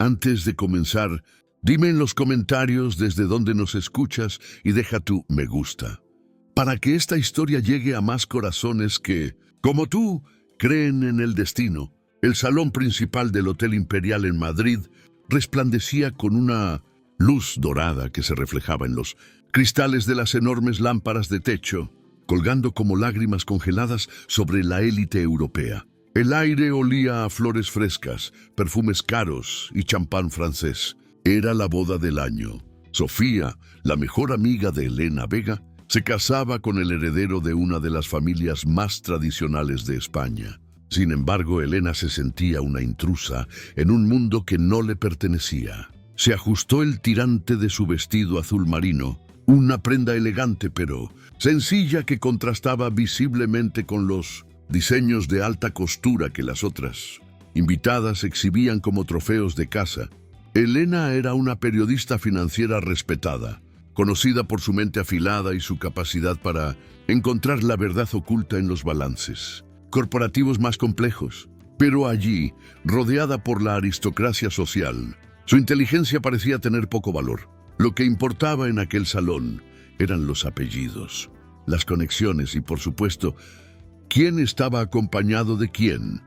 Antes de comenzar, dime en los comentarios desde dónde nos escuchas y deja tu me gusta, para que esta historia llegue a más corazones que, como tú, creen en el destino. El salón principal del Hotel Imperial en Madrid resplandecía con una luz dorada que se reflejaba en los cristales de las enormes lámparas de techo, colgando como lágrimas congeladas sobre la élite europea. El aire olía a flores frescas, perfumes caros y champán francés. Era la boda del año. Sofía, la mejor amiga de Elena Vega, se casaba con el heredero de una de las familias más tradicionales de España. Sin embargo, Elena se sentía una intrusa en un mundo que no le pertenecía. Se ajustó el tirante de su vestido azul marino, una prenda elegante pero sencilla que contrastaba visiblemente con los diseños de alta costura que las otras invitadas exhibían como trofeos de casa. Elena era una periodista financiera respetada, conocida por su mente afilada y su capacidad para encontrar la verdad oculta en los balances corporativos más complejos. Pero allí, rodeada por la aristocracia social, su inteligencia parecía tener poco valor. Lo que importaba en aquel salón eran los apellidos, las conexiones y, por supuesto, quién estaba acompañado de quién.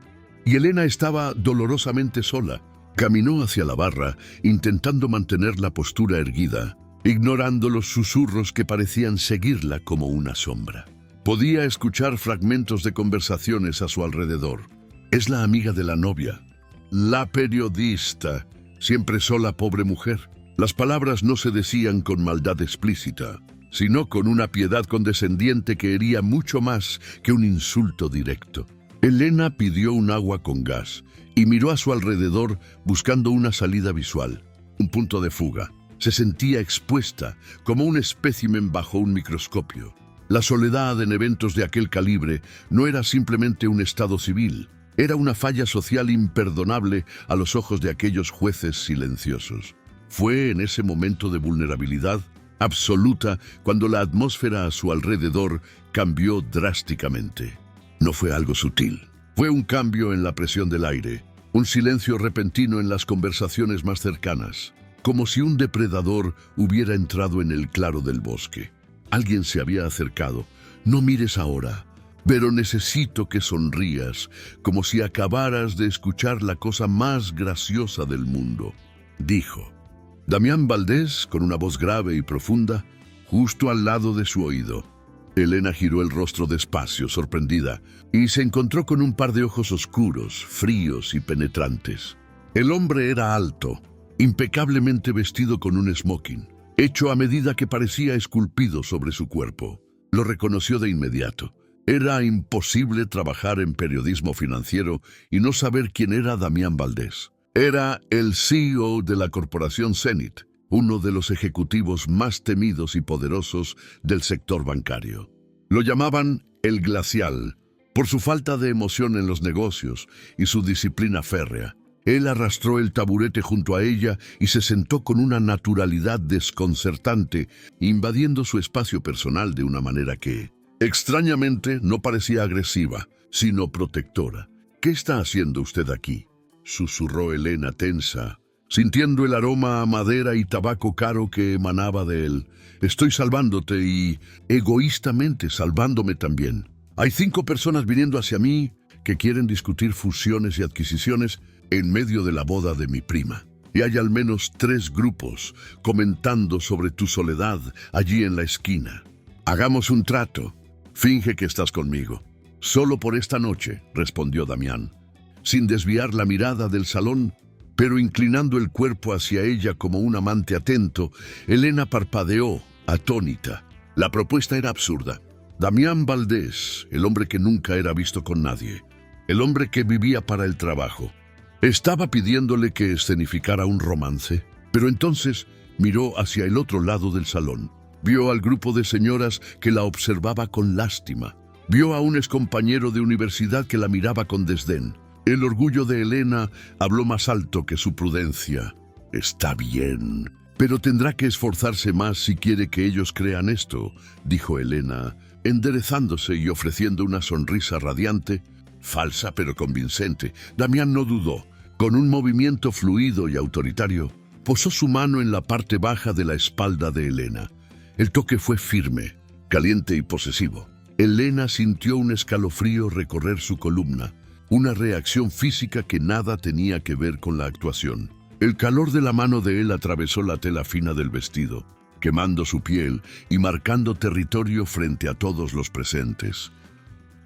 Y Elena estaba dolorosamente sola. Caminó hacia la barra, intentando mantener la postura erguida, ignorando los susurros que parecían seguirla como una sombra. Podía escuchar fragmentos de conversaciones a su alrededor. Es la amiga de la novia, la periodista, siempre sola, pobre mujer. Las palabras no se decían con maldad explícita, sino con una piedad condescendiente que hería mucho más que un insulto directo. Elena pidió un agua con gas y miró a su alrededor buscando una salida visual, un punto de fuga. Se sentía expuesta como un espécimen bajo un microscopio. La soledad en eventos de aquel calibre no era simplemente un estado civil, era una falla social imperdonable a los ojos de aquellos jueces silenciosos. Fue en ese momento de vulnerabilidad absoluta cuando la atmósfera a su alrededor cambió drásticamente. No fue algo sutil, fue un cambio en la presión del aire, un silencio repentino en las conversaciones más cercanas, como si un depredador hubiera entrado en el claro del bosque. Alguien se había acercado. No mires ahora, pero necesito que sonrías, como si acabaras de escuchar la cosa más graciosa del mundo, dijo Damián Valdés con una voz grave y profunda, justo al lado de su oído. Elena giró el rostro despacio, sorprendida, y se encontró con un par de ojos oscuros, fríos y penetrantes. El hombre era alto, impecablemente vestido con un smoking, hecho a medida que parecía esculpido sobre su cuerpo. Lo reconoció de inmediato. Era imposible trabajar en periodismo financiero y no saber quién era Damián Valdés. Era el CEO de la corporación Zenith, uno de los ejecutivos más temidos y poderosos del sector bancario. Lo llamaban el Glacial, por su falta de emoción en los negocios y su disciplina férrea. Él arrastró el taburete junto a ella y se sentó con una naturalidad desconcertante, invadiendo su espacio personal de una manera que, extrañamente, no parecía agresiva, sino protectora. ¿Qué está haciendo usted aquí?, susurró Elena tensa, sintiendo el aroma a madera y tabaco caro que emanaba de él. Estoy salvándote y, egoístamente, salvándome también. Hay 5 personas viniendo hacia mí que quieren discutir fusiones y adquisiciones en medio de la boda de mi prima. Y hay al menos 3 grupos comentando sobre tu soledad allí en la esquina. Hagamos un trato. Finge que estás conmigo. Solo por esta noche, respondió Damián, sin desviar la mirada del salón, pero inclinando el cuerpo hacia ella como un amante atento. Elena parpadeó, atónita. La propuesta era absurda. Damián Valdés, el hombre que nunca era visto con nadie, el hombre que vivía para el trabajo, estaba pidiéndole que escenificara un romance. Pero entonces miró hacia el otro lado del salón. Vio al grupo de señoras que la observaba con lástima. Vio a un excompañero de universidad que la miraba con desdén. El orgullo de Elena habló más alto que su prudencia. Está bien, pero tendrá que esforzarse más si quiere que ellos crean esto, dijo Elena, enderezándose y ofreciendo una sonrisa radiante, falsa pero convincente. Damián no dudó. Con un movimiento fluido y autoritario, posó su mano en la parte baja de la espalda de Elena. El toque fue firme, caliente y posesivo. Elena sintió un escalofrío recorrer su columna, una reacción física que nada tenía que ver con la actuación. El calor de la mano de él atravesó la tela fina del vestido, quemando su piel y marcando territorio frente a todos los presentes.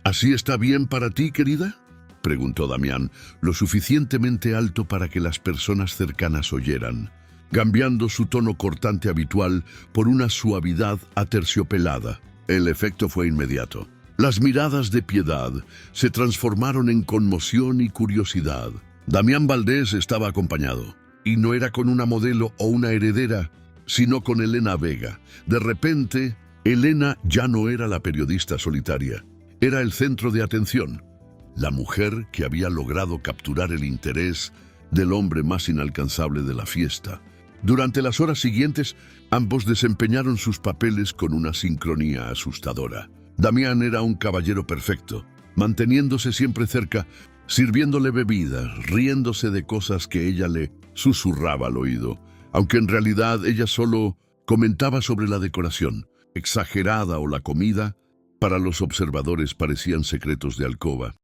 ¿Así está bien para ti, querida?, preguntó Damián, lo suficientemente alto para que las personas cercanas oyeran, cambiando su tono cortante habitual por una suavidad aterciopelada. El efecto fue inmediato. Las miradas de piedad se transformaron en conmoción y curiosidad. Damián Valdés estaba acompañado, y no era con una modelo o una heredera, sino con Elena Vega. De repente, Elena ya no era la periodista solitaria, era el centro de atención, la mujer que había logrado capturar el interés del hombre más inalcanzable de la fiesta. Durante las horas siguientes, ambos desempeñaron sus papeles con una sincronía asustadora. Damián era un caballero perfecto, manteniéndose siempre cerca, sirviéndole bebidas, riéndose de cosas que ella le susurraba al oído, aunque en realidad ella solo comentaba sobre la decoración, exagerada, o la comida. Para los observadores parecían secretos de alcoba.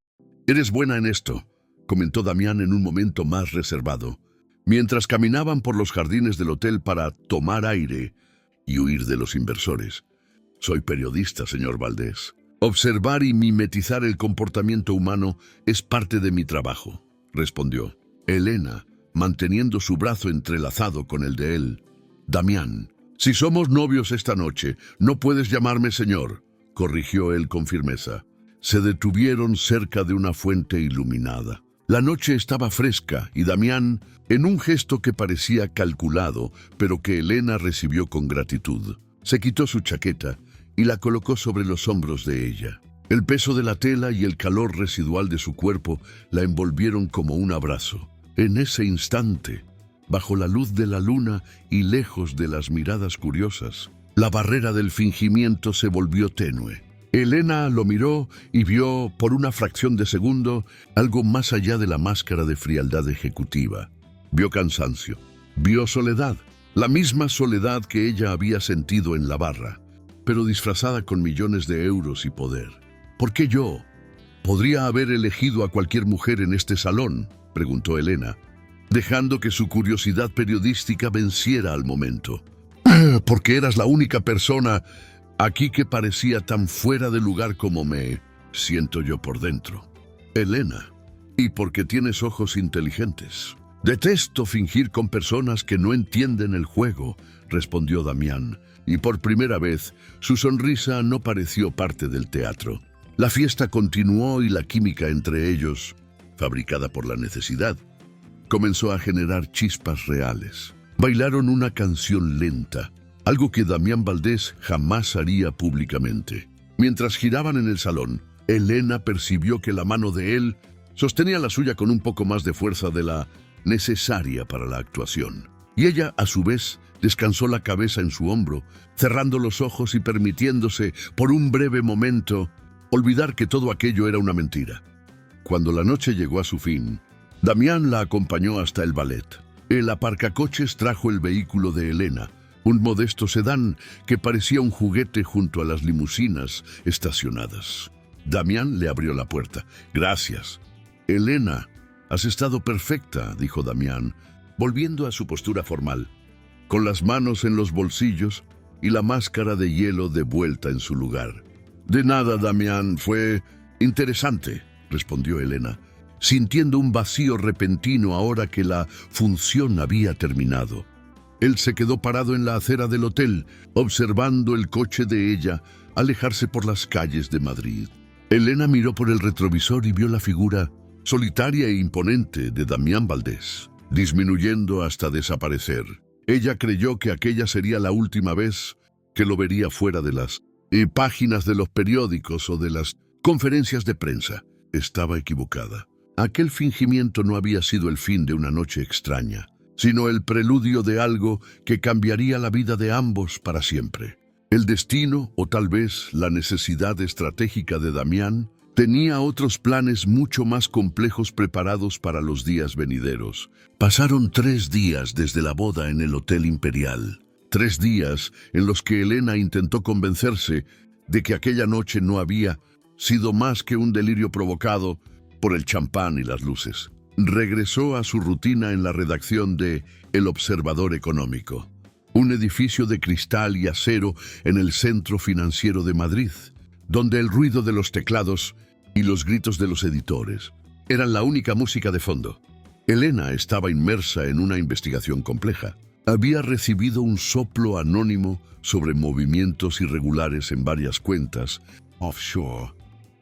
«Eres buena en esto», comentó Damián en un momento más reservado, mientras caminaban por los jardines del hotel para tomar aire y huir de los inversores. «Soy periodista, señor Valdés. Observar y mimetizar el comportamiento humano es parte de mi trabajo», respondió Elena, manteniendo su brazo entrelazado con el de él. «Damián, si somos novios esta noche, no puedes llamarme señor», corrigió él con firmeza. Se detuvieron cerca de una fuente iluminada. La noche estaba fresca y Damián, en un gesto que parecía calculado, pero que Elena recibió con gratitud, se quitó su chaqueta y la colocó sobre los hombros de ella. El peso de la tela y el calor residual de su cuerpo la envolvieron como un abrazo. En ese instante, bajo la luz de la luna y lejos de las miradas curiosas, la barrera del fingimiento se volvió tenue. Elena lo miró y vio, por una fracción de segundo, algo más allá de la máscara de frialdad ejecutiva. Vio cansancio, vio soledad, la misma soledad que ella había sentido en la barra, pero disfrazada con millones de euros y poder. «¿Por qué yo? ¿Podría haber elegido a cualquier mujer en este salón?», preguntó Elena, dejando que su curiosidad periodística venciera al momento. «Porque eras la única persona aquí que parecía tan fuera de lugar como me siento yo por dentro. Elena, y porque tienes ojos inteligentes. Detesto fingir con personas que no entienden el juego», respondió Damián, y por primera vez su sonrisa no pareció parte del teatro. La fiesta continuó y la química entre ellos, fabricada por la necesidad, comenzó a generar chispas reales. Bailaron una canción lenta, algo que Damián Valdés jamás haría públicamente. Mientras giraban en el salón, Elena percibió que la mano de él sostenía la suya con un poco más de fuerza de la necesaria para la actuación. Y ella, a su vez, descansó la cabeza en su hombro, cerrando los ojos y permitiéndose, por un breve momento, olvidar que todo aquello era una mentira. Cuando la noche llegó a su fin, Damián la acompañó hasta el ballet. El aparcacoches trajo el vehículo de Elena, un modesto sedán que parecía un juguete junto a las limusinas estacionadas. Damián le abrió la puerta. «Gracias». «Elena, has estado perfecta», dijo Damián, volviendo a su postura formal, con las manos en los bolsillos y la máscara de hielo de vuelta en su lugar. «De nada, Damián, fue interesante», respondió Elena, sintiendo un vacío repentino ahora que la función había terminado. Él se quedó parado en la acera del hotel, observando el coche de ella alejarse por las calles de Madrid. Elena miró por el retrovisor y vio la figura solitaria e imponente de Damián Valdés, disminuyendo hasta desaparecer. Ella creyó que aquella sería la última vez que lo vería fuera de las páginas de los periódicos o de las conferencias de prensa. Estaba equivocada. Aquel fingimiento no había sido el fin de una noche extraña, sino el preludio de algo que cambiaría la vida de ambos para siempre. El destino, o tal vez la necesidad estratégica de Damián, Tenía otros planes mucho más complejos preparados para los días venideros. Pasaron 3 días desde la boda en el Hotel Imperial. 3 días en los que Elena intentó convencerse de que aquella noche no había sido más que un delirio provocado por el champán y las luces. Regresó a su rutina en la redacción de El Observador Económico, un edificio de cristal y acero en el centro financiero de Madrid, donde el ruido de los teclados y los gritos de los editores eran la única música de fondo. Elena estaba inmersa en una investigación compleja. Había recibido un soplo anónimo sobre movimientos irregulares en varias cuentas offshore,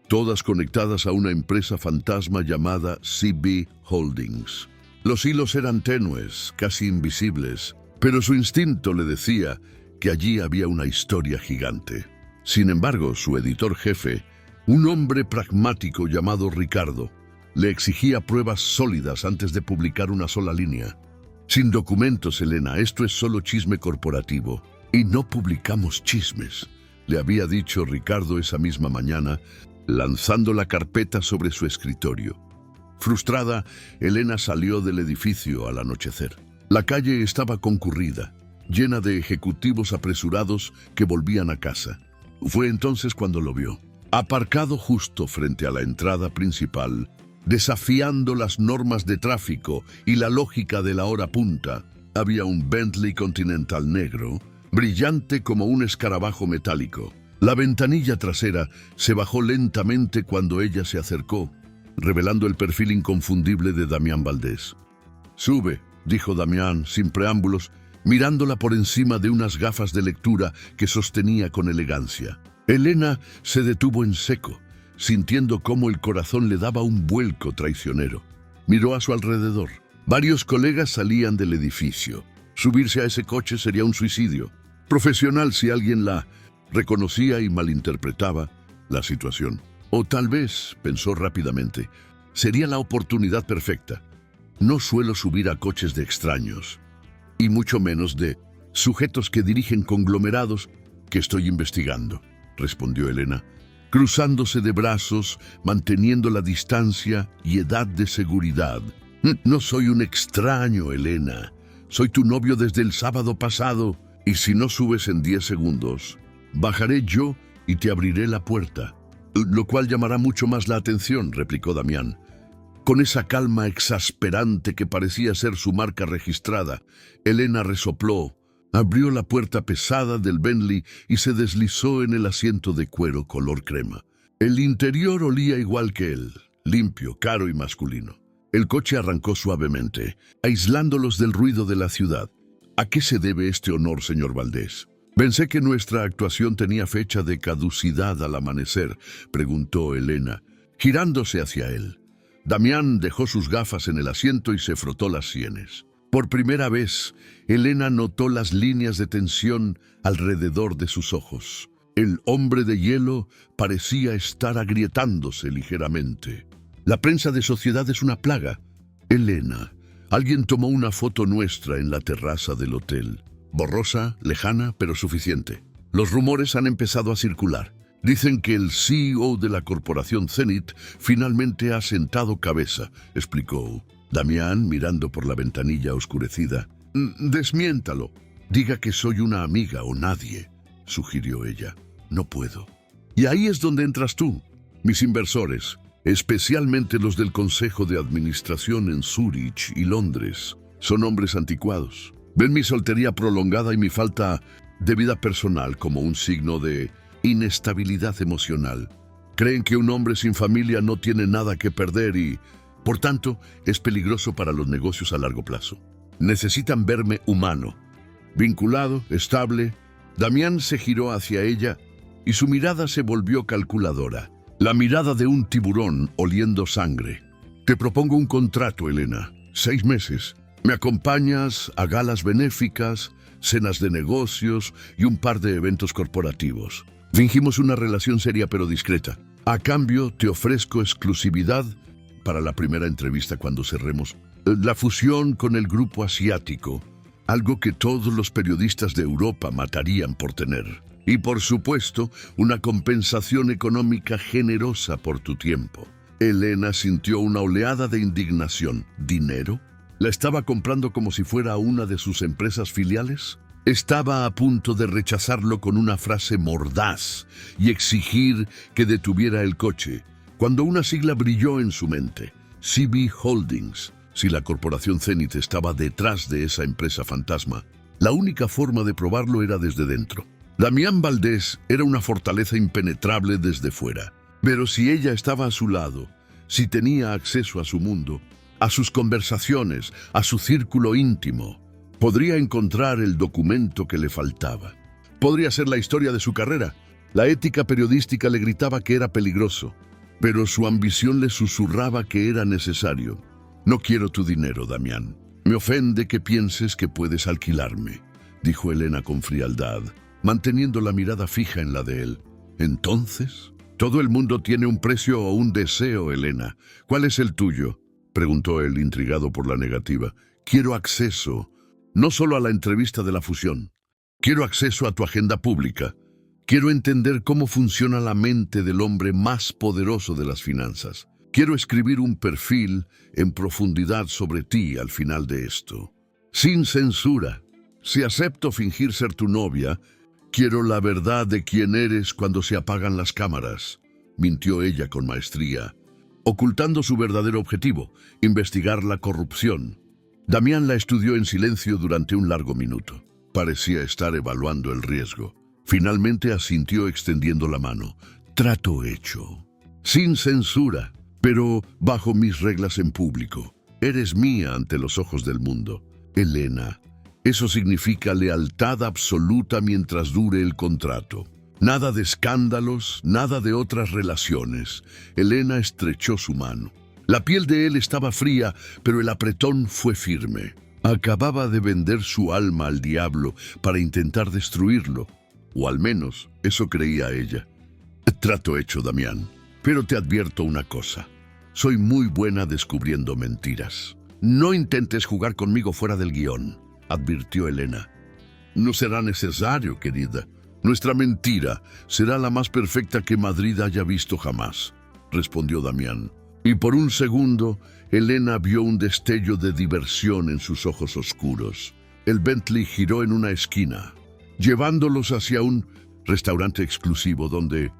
todas conectadas a una empresa fantasma llamada CB Holdings. Los hilos eran tenues, casi invisibles, pero su instinto le decía que allí había una historia gigante. Sin embargo, su editor jefe, un hombre pragmático llamado Ricardo, le exigía pruebas sólidas antes de publicar una sola línea. Sin documentos, Elena, esto es solo chisme corporativo. Y no publicamos chismes, le había dicho Ricardo esa misma mañana, lanzando la carpeta sobre su escritorio. Frustrada, Elena salió del edificio al anochecer. La calle estaba concurrida, llena de ejecutivos apresurados que volvían a casa. Fue entonces cuando lo vio, aparcado justo frente a la entrada principal, desafiando las normas de tráfico y la lógica de la hora punta. Había un Bentley Continental negro, brillante como un escarabajo metálico. La ventanilla trasera se bajó lentamente cuando ella se acercó, revelando el perfil inconfundible de Damián Valdés. «Sube», dijo Damián, sin preámbulos, mirándola por encima de unas gafas de lectura que sostenía con elegancia. Elena se detuvo en seco, sintiendo cómo el corazón le daba un vuelco traicionero. Miró a su alrededor. Varios colegas salían del edificio. Subirse a ese coche sería un suicidio profesional si alguien la reconocía y malinterpretaba la situación. O tal vez, pensó rápidamente, sería la oportunidad perfecta. No suelo subir a coches de extraños, y mucho menos de sujetos que dirigen conglomerados que estoy investigando, respondió Elena, cruzándose de brazos, manteniendo la distancia y edad de seguridad. No soy un extraño, Elena. Soy tu novio desde el sábado pasado, y si no subes en 10 segundos, bajaré yo y te abriré la puerta. Lo cual llamará mucho más la atención, replicó Damián. Con esa calma exasperante que parecía ser su marca registrada, Elena resopló, abrió la puerta pesada del Bentley y se deslizó en el asiento de cuero color crema. El interior olía igual que él, limpio, caro y masculino. El coche arrancó suavemente, aislándolos del ruido de la ciudad. ¿A qué se debe este honor, señor Valdés? Pensé que nuestra actuación tenía fecha de caducidad al amanecer, preguntó Elena, girándose hacia él. Damián dejó sus gafas en el asiento y se frotó las sienes. Por primera vez, Elena notó las líneas de tensión alrededor de sus ojos. El hombre de hielo parecía estar agrietándose ligeramente. La prensa de sociedad es una plaga. Elena, alguien tomó una foto nuestra en la terraza del hotel. Borrosa, lejana, pero suficiente. Los rumores han empezado a circular. Dicen que el CEO de la corporación Zenith finalmente ha sentado cabeza, explicó Damián mirando por la ventanilla oscurecida. Desmiéntalo. Diga que soy una amiga o nadie, sugirió ella. No puedo. Y ahí es donde entras tú. Mis inversores, especialmente los del Consejo de Administración en Zúrich y Londres, son hombres anticuados. Ven mi soltería prolongada y mi falta de vida personal como un signo de inestabilidad emocional. Creen que un hombre sin familia no tiene nada que perder y, por tanto, es peligroso para los negocios a largo plazo. Necesitan verme humano, vinculado, estable. Damián se giró hacia ella y su mirada se volvió calculadora. La mirada de un tiburón oliendo sangre. Te propongo un contrato, Elena. 6 meses. Me acompañas a galas benéficas, cenas de negocios y un par de eventos corporativos. Fingimos una relación seria pero discreta. A cambio, te ofrezco exclusividad para la primera entrevista cuando cerremos. La fusión con el grupo asiático, algo que todos los periodistas de Europa matarían por tener. Y por supuesto, una compensación económica generosa por tu tiempo. Elena sintió una oleada de indignación. ¿Dinero? ¿La estaba comprando como si fuera una de sus empresas filiales? Estaba a punto de rechazarlo con una frase mordaz y exigir que detuviera el coche, cuando una sigla brilló en su mente. CB Holdings. Si la corporación Zenith estaba detrás de esa empresa fantasma, la única forma de probarlo era desde dentro. Damián Valdés era una fortaleza impenetrable desde fuera, pero si ella estaba a su lado, si tenía acceso a su mundo, a sus conversaciones, a su círculo íntimo, podría encontrar el documento que le faltaba. Podría ser la historia de su carrera. La ética periodística le gritaba que era peligroso, pero su ambición le susurraba que era necesario. No quiero tu dinero, Damián. Me ofende que pienses que puedes alquilarme, dijo Elena con frialdad, manteniendo la mirada fija en la de él. Entonces, todo el mundo tiene un precio o un deseo, Elena. ¿Cuál es el tuyo?, preguntó él, intrigado por la negativa. Quiero acceso, no solo a la entrevista de la fusión. Quiero acceso a tu agenda pública. Quiero entender cómo funciona la mente del hombre más poderoso de las finanzas. Quiero escribir un perfil en profundidad sobre ti al final de esto. Sin censura. Si acepto fingir ser tu novia, quiero la verdad de quién eres cuando se apagan las cámaras, mintió ella con maestría, ocultando su verdadero objetivo, investigar la corrupción. Damián la estudió en silencio durante un largo minuto. Parecía estar evaluando el riesgo. Finalmente asintió extendiendo la mano. Trato hecho. Sin censura, pero bajo mis reglas en público. Eres mía ante los ojos del mundo. Elena, eso significa lealtad absoluta mientras dure el contrato. Nada de escándalos, nada de otras relaciones. Elena estrechó su mano. La piel de él estaba fría, pero el apretón fue firme. Acababa de vender su alma al diablo para intentar destruirlo, o al menos eso creía ella. Trato hecho, Damián, pero te advierto una cosa. Soy muy buena descubriendo mentiras. No intentes jugar conmigo fuera del guión, advirtió Elena. No será necesario, querida. Nuestra mentira será la más perfecta que Madrid haya visto jamás, respondió Damián. Y por un segundo, Elena vio un destello de diversión en sus ojos oscuros. El Bentley giró en una esquina, llevándolos hacia un restaurante exclusivo donde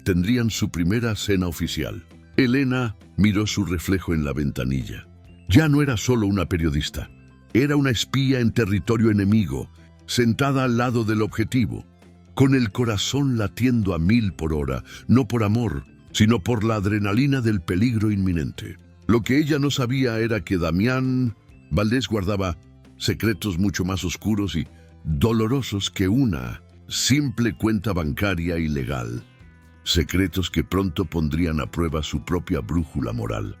tendrían su primera cena oficial. Elena miró su reflejo en la ventanilla. Ya no era solo una periodista, era una espía en territorio enemigo, sentada al lado del objetivo, con el corazón latiendo a 1000 por hora, no por amor, sino por la adrenalina del peligro inminente. Lo que ella no sabía era que Damián Valdés guardaba secretos mucho más oscuros y dolorosos que una simple cuenta bancaria ilegal. Secretos que pronto pondrían a prueba su propia brújula moral.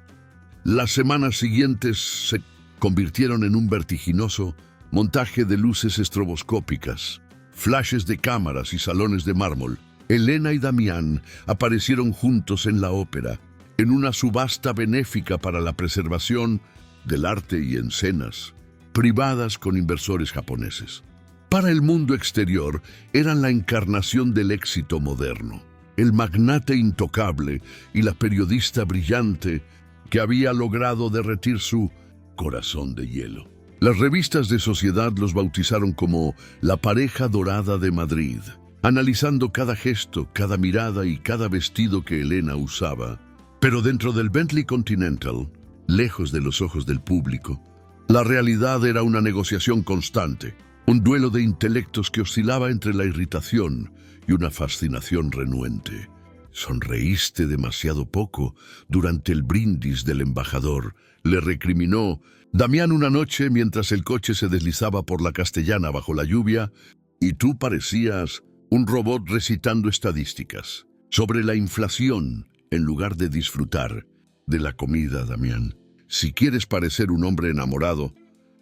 Las semanas siguientes se convirtieron en un vertiginoso montaje de luces estroboscópicas, flashes de cámaras y salones de mármol. Elena y Damián aparecieron juntos en la ópera, en una subasta benéfica para la preservación del arte y escenas privadas con inversores japoneses. Para el mundo exterior, eran la encarnación del éxito moderno. El magnate intocable y la periodista brillante que había logrado derretir su corazón de hielo. Las revistas de sociedad los bautizaron como la pareja dorada de Madrid, analizando cada gesto, cada mirada y cada vestido que Elena usaba. Pero dentro del Bentley Continental, lejos de los ojos del público, la realidad era una negociación constante, un duelo de intelectos que oscilaba entre la irritación y una fascinación renuente. Sonreíste demasiado poco durante el brindis del embajador, le recriminó Damián una noche mientras el coche se deslizaba por la Castellana bajo la lluvia, y tú parecías un robot recitando estadísticas sobre la inflación en lugar de disfrutar de la comida, Damián. Si quieres parecer un hombre enamorado,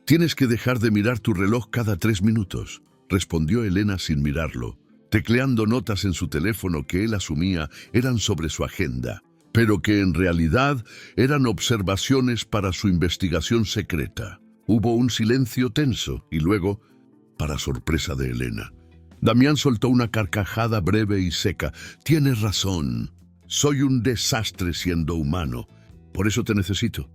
tienes que dejar de mirar tu reloj cada 3 minutos, respondió Elena sin mirarlo, tecleando notas en su teléfono que él asumía eran sobre su agenda, pero que en realidad eran observaciones para su investigación secreta. Hubo un silencio tenso y luego, para sorpresa de Elena, Damián soltó una carcajada breve y seca. Tienes razón. Soy un desastre siendo humano. Por eso te necesito.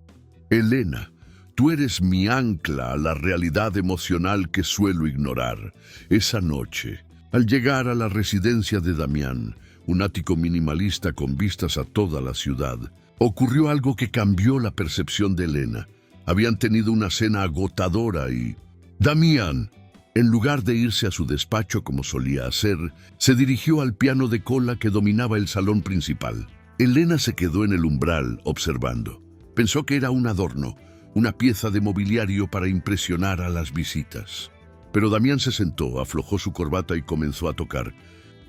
Elena, tú eres mi ancla a la realidad emocional que suelo ignorar. Esa noche, al llegar a la residencia de Damián, un ático minimalista con vistas a toda la ciudad, ocurrió algo que cambió la percepción de Elena. Habían tenido una cena agotadora y Damián, en lugar de irse a su despacho como solía hacer, se dirigió al piano de cola que dominaba el salón principal. Elena se quedó en el umbral observando. Pensó que era un adorno, una pieza de mobiliario para impresionar a las visitas. Pero Damián se sentó, aflojó su corbata y comenzó a tocar.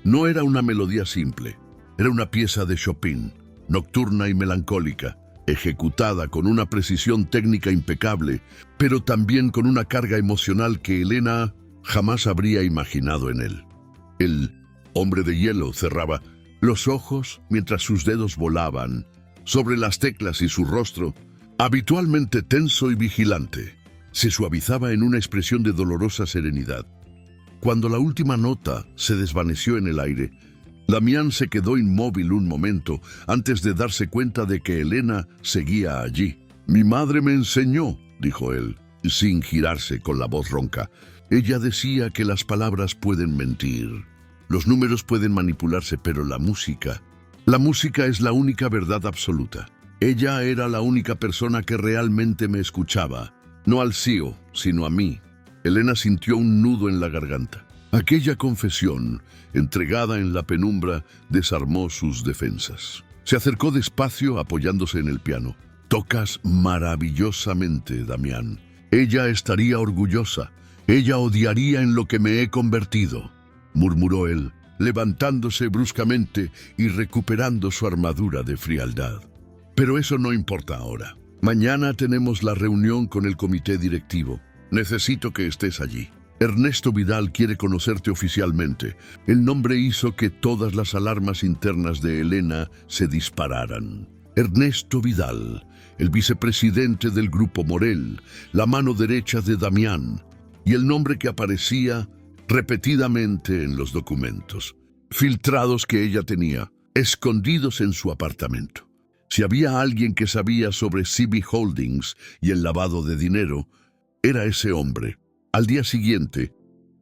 No era una melodía simple, era una pieza de Chopin, nocturna y melancólica, ejecutada con una precisión técnica impecable, pero también con una carga emocional que Elena jamás habría imaginado en él. El hombre de hielo cerraba los ojos mientras sus dedos volaban sobre las teclas y su rostro, habitualmente tenso y vigilante, se suavizaba en una expresión de dolorosa serenidad. Cuando la última nota se desvaneció en el aire, Damián se quedó inmóvil un momento antes de darse cuenta de que Elena seguía allí. «Mi madre me enseñó», dijo él, sin girarse, con la voz ronca. «Ella decía que las palabras pueden mentir. Los números pueden manipularse, pero la música es la única verdad absoluta». Ella era la única persona que realmente me escuchaba, no al CEO, sino a mí. Elena sintió un nudo en la garganta. Aquella confesión, entregada en la penumbra, desarmó sus defensas. Se acercó despacio, apoyándose en el piano. «Tocas maravillosamente, Damián. Ella estaría orgullosa. Ella odiaría en lo que me he convertido», murmuró él, levantándose bruscamente y recuperando su armadura de frialdad. «Pero eso no importa ahora. Mañana tenemos la reunión con el comité directivo. Necesito que estés allí. Ernesto Vidal quiere conocerte oficialmente». El nombre hizo que todas las alarmas internas de Elena se dispararan. Ernesto Vidal, el vicepresidente del Grupo Morel, la mano derecha de Damián, y el nombre que aparecía repetidamente en los documentos, filtrados que ella tenía, escondidos en su apartamento. Si había alguien que sabía sobre CB Holdings y el lavado de dinero, era ese hombre. Al día siguiente,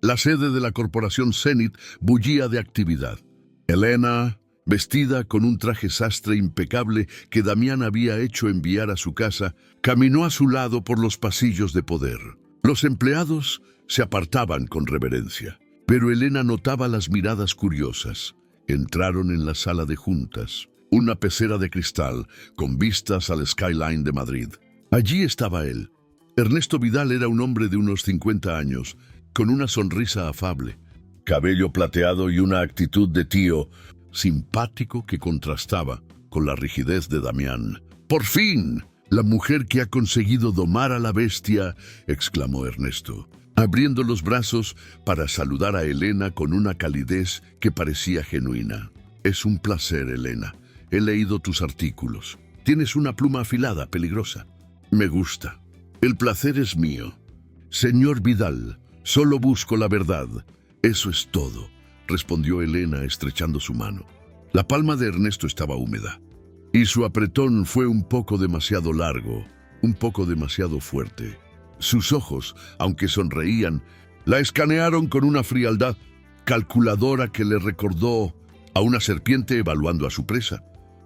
la sede de la corporación Zenith bullía de actividad. Elena, vestida con un traje sastre impecable que Damián había hecho enviar a su casa, caminó a su lado por los pasillos de poder. Los empleados se apartaban con reverencia, pero Elena notaba las miradas curiosas. Entraron en la sala de juntas, una pecera de cristal con vistas al skyline de Madrid. Allí estaba él. Ernesto Vidal era un hombre de unos 50 años, con una sonrisa afable, cabello plateado y una actitud de tío simpático que contrastaba con la rigidez de Damián. «¡Por fin! La mujer que ha conseguido domar a la bestia», exclamó Ernesto, abriendo los brazos para saludar a Elena con una calidez que parecía genuina. «Es un placer, Elena. He leído tus artículos. Tienes una pluma afilada, peligrosa. Me gusta. El placer es mío. Señor Vidal, solo busco la verdad. Eso es todo», respondió Elena estrechando su mano. La palma de Ernesto estaba húmeda, y su apretón fue un poco demasiado largo, un poco demasiado fuerte. Sus ojos, aunque sonreían, la escanearon con una frialdad calculadora que le recordó a una serpiente evaluando a su presa.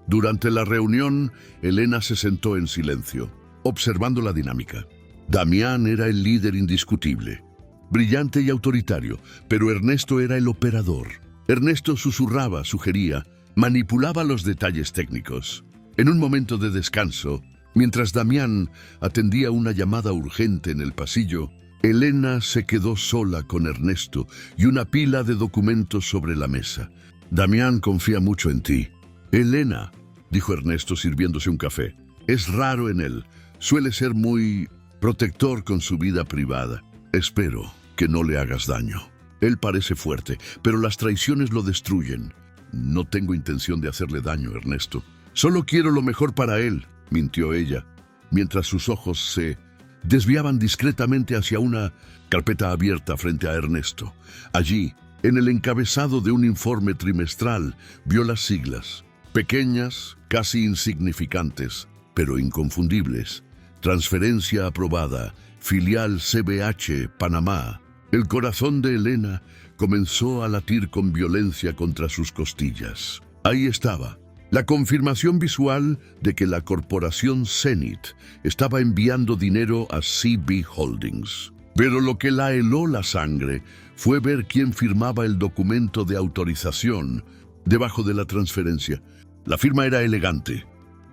Durante la reunión, Elena se sentó en silencio, observando la dinámica. Damián era el líder indiscutible, brillante y autoritario, pero Ernesto era el operador. Ernesto susurraba, sugería, manipulaba los detalles técnicos. En un momento de descanso, mientras Damián atendía una llamada urgente en el pasillo, Elena se quedó sola con Ernesto y una pila de documentos sobre la mesa. «Damián confía mucho en ti». «Elena», dijo Ernesto sirviéndose un café, «es raro en él. Suele ser muy protector con su vida privada. Espero que no le hagas daño. Él parece fuerte, pero las traiciones lo destruyen». «No tengo intención de hacerle daño, Ernesto. Solo quiero lo mejor para él», mintió ella, mientras sus ojos se desviaban discretamente hacia una carpeta abierta frente a Ernesto. Allí, En el encabezado de un informe trimestral vio las siglas, pequeñas, casi insignificantes, pero inconfundibles. Transferencia aprobada, filial CBH, Panamá. El corazón de Elena comenzó a latir con violencia contra sus costillas. Ahí estaba, la confirmación visual de que la corporación Zenith estaba enviando dinero a CB Holdings. Pero lo que la heló la sangre fue ver quién firmaba el documento de autorización debajo de la transferencia. La firma era elegante,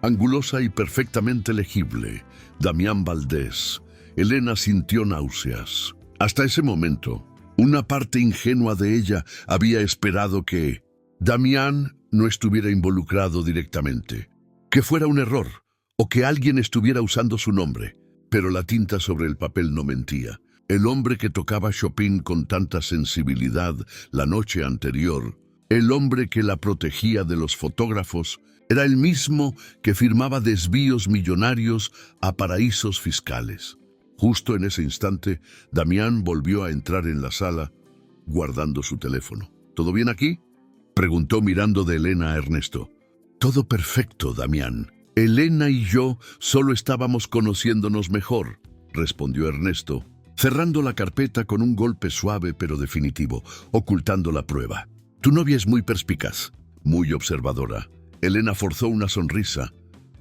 angulosa y perfectamente legible. Damián Valdés. Elena sintió náuseas. Hasta ese momento, una parte ingenua de ella había esperado que Damián no estuviera involucrado directamente, que fuera un error o que alguien estuviera usando su nombre. Pero la tinta sobre el papel no mentía. El hombre que tocaba Chopin con tanta sensibilidad la noche anterior, el hombre que la protegía de los fotógrafos, era el mismo que firmaba desvíos millonarios a paraísos fiscales. Justo en ese instante, Damián volvió a entrar en la sala, guardando su teléfono. ¿Todo bien aquí?, preguntó mirando de Elena a Ernesto. Todo perfecto, Damián. Elena y yo solo estábamos conociéndonos mejor, respondió Ernesto, cerrando la carpeta con un golpe suave pero definitivo, ocultando la prueba. Tu novia es muy perspicaz, muy observadora. Elena forzó una sonrisa,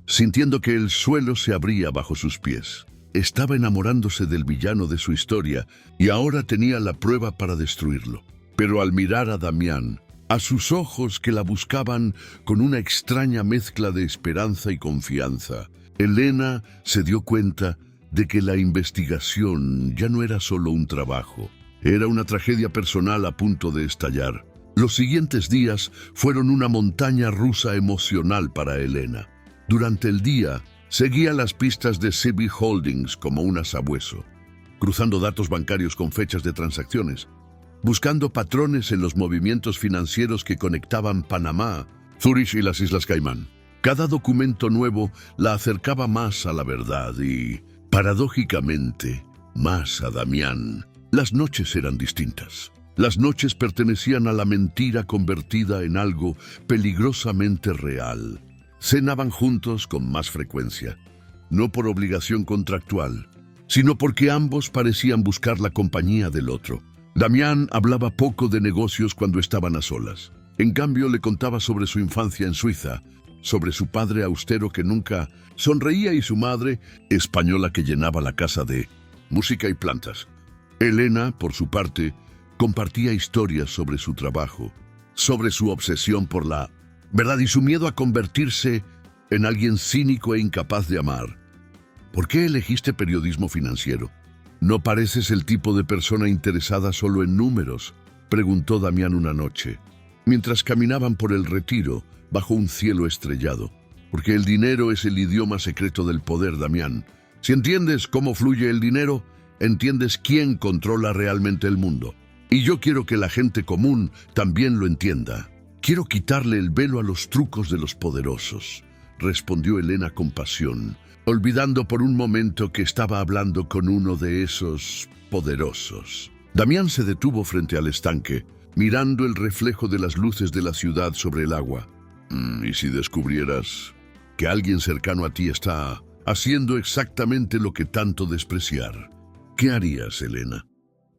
sintiendo que el suelo se abría bajo sus pies. Estaba enamorándose del villano de su historia y ahora tenía la prueba para destruirlo. Pero al mirar a Damián, a sus ojos que la buscaban con una extraña mezcla de esperanza y confianza, Elena se dio cuenta de que la investigación ya no era solo un trabajo, era una tragedia personal a punto de estallar. Los siguientes días fueron una montaña rusa emocional para Elena. Durante el día, seguía las pistas de CB Holdings como un sabueso, cruzando datos bancarios con fechas de transacciones, buscando patrones en los movimientos financieros que conectaban Panamá, Zúrich y las Islas Caimán. Cada documento nuevo la acercaba más a la verdad y, paradójicamente, más a Damián. Las noches eran distintas. Las noches pertenecían a la mentira convertida en algo peligrosamente real. Cenaban juntos con más frecuencia, no por obligación contractual, sino porque ambos parecían buscar la compañía del otro. Damián hablaba poco de negocios cuando estaban a solas. En cambio, le contaba sobre su infancia en Suiza, sobre su padre austero que nunca sonreía y su madre, española, que llenaba la casa de música y plantas. Elena, por su parte, compartía historias sobre su trabajo, sobre su obsesión por la verdad y su miedo a convertirse en alguien cínico e incapaz de amar. ¿Por qué elegiste periodismo financiero? ¿No pareces el tipo de persona interesada solo en números?, preguntó Damián una noche, mientras caminaban por el Retiro, bajo un cielo estrellado. Porque el dinero es el idioma secreto del poder, Damián. Si entiendes cómo fluye el dinero, entiendes quién controla realmente el mundo. Y yo quiero que la gente común también lo entienda. Quiero quitarle el velo a los trucos de los poderosos, respondió Elena con pasión, olvidando por un momento que estaba hablando con uno de esos poderosos. Damián se detuvo frente al estanque, mirando el reflejo de las luces de la ciudad sobre el agua. ¿Y si descubrieras que alguien cercano a ti está haciendo exactamente lo que tanto despreciar? ¿Qué harías, Elena?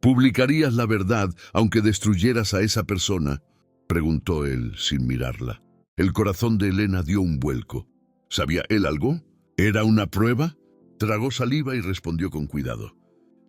¿Publicarías la verdad aunque destruyeras a esa persona?, preguntó él sin mirarla. El corazón de Elena dio un vuelco. ¿Sabía él algo? ¿Era una prueba? Tragó saliva y respondió con cuidado.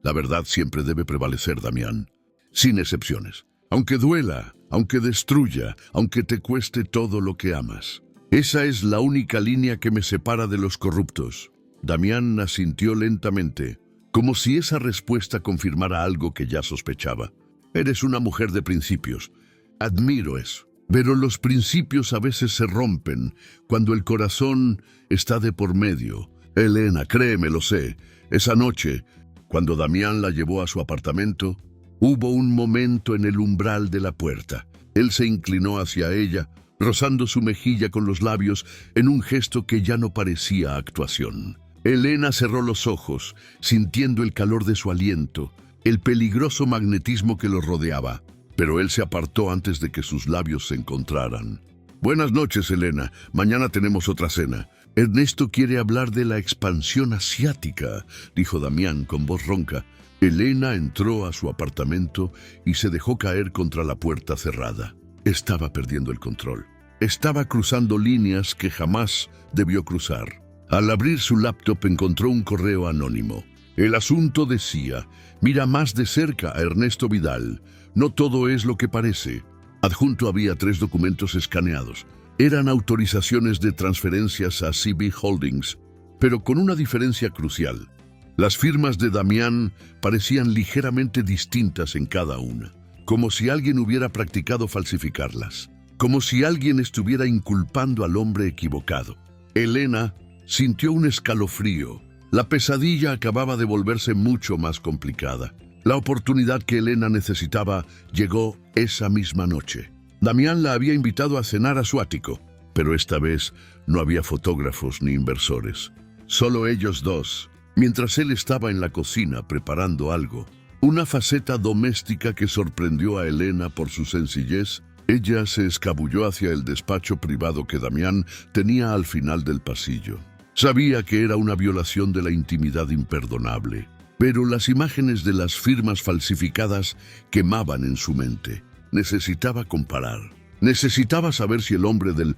La verdad siempre debe prevalecer, Damián, sin excepciones. Aunque duela, aunque destruya, aunque te cueste todo lo que amas. Esa es la única línea que me separa de los corruptos. Damián asintió lentamente, como si esa respuesta confirmara algo que ya sospechaba. Eres una mujer de principios. Admiro eso. Pero los principios a veces se rompen cuando el corazón está de por medio. Elena, créeme, lo sé. Esa noche, cuando Damián la llevó a su apartamento, hubo un momento en el umbral de la puerta. Él se inclinó hacia ella, rozando su mejilla con los labios en un gesto que ya no parecía actuación. Elena cerró los ojos, sintiendo el calor de su aliento, el peligroso magnetismo que lo rodeaba. pero él se apartó antes de que sus labios se encontraran. «Buenas noches, Elena. Mañana tenemos otra cena. Ernesto quiere hablar de la expansión asiática», dijo Damián con voz ronca. Elena entró a su apartamento y se dejó caer contra la puerta cerrada. Estaba perdiendo el control. Estaba cruzando líneas que jamás debió cruzar. Al abrir su laptop encontró un correo anónimo. El asunto decía: «Mira más de cerca a Ernesto Vidal. No todo es lo que parece». Adjunto había 3 documentos escaneados. Eran autorizaciones de transferencias a CB Holdings, pero con una diferencia crucial. Las firmas de Damián parecían ligeramente distintas en cada una, como si alguien hubiera practicado falsificarlas, como si alguien estuviera inculpando al hombre equivocado. Elena sintió un escalofrío. La pesadilla acababa de volverse mucho más complicada. La oportunidad que Elena necesitaba llegó esa misma noche. Damián la había invitado a cenar a su ático, pero esta vez no había fotógrafos ni inversores. Solo ellos dos, mientras él estaba en la cocina preparando algo. Una faceta doméstica que sorprendió a Elena por su sencillez. Ella se escabulló hacia el despacho privado que Damián tenía al final del pasillo. Sabía que era una violación de la intimidad imperdonable, pero las imágenes de las firmas falsificadas quemaban en su mente. Necesitaba comparar. Necesitaba saber si el hombre del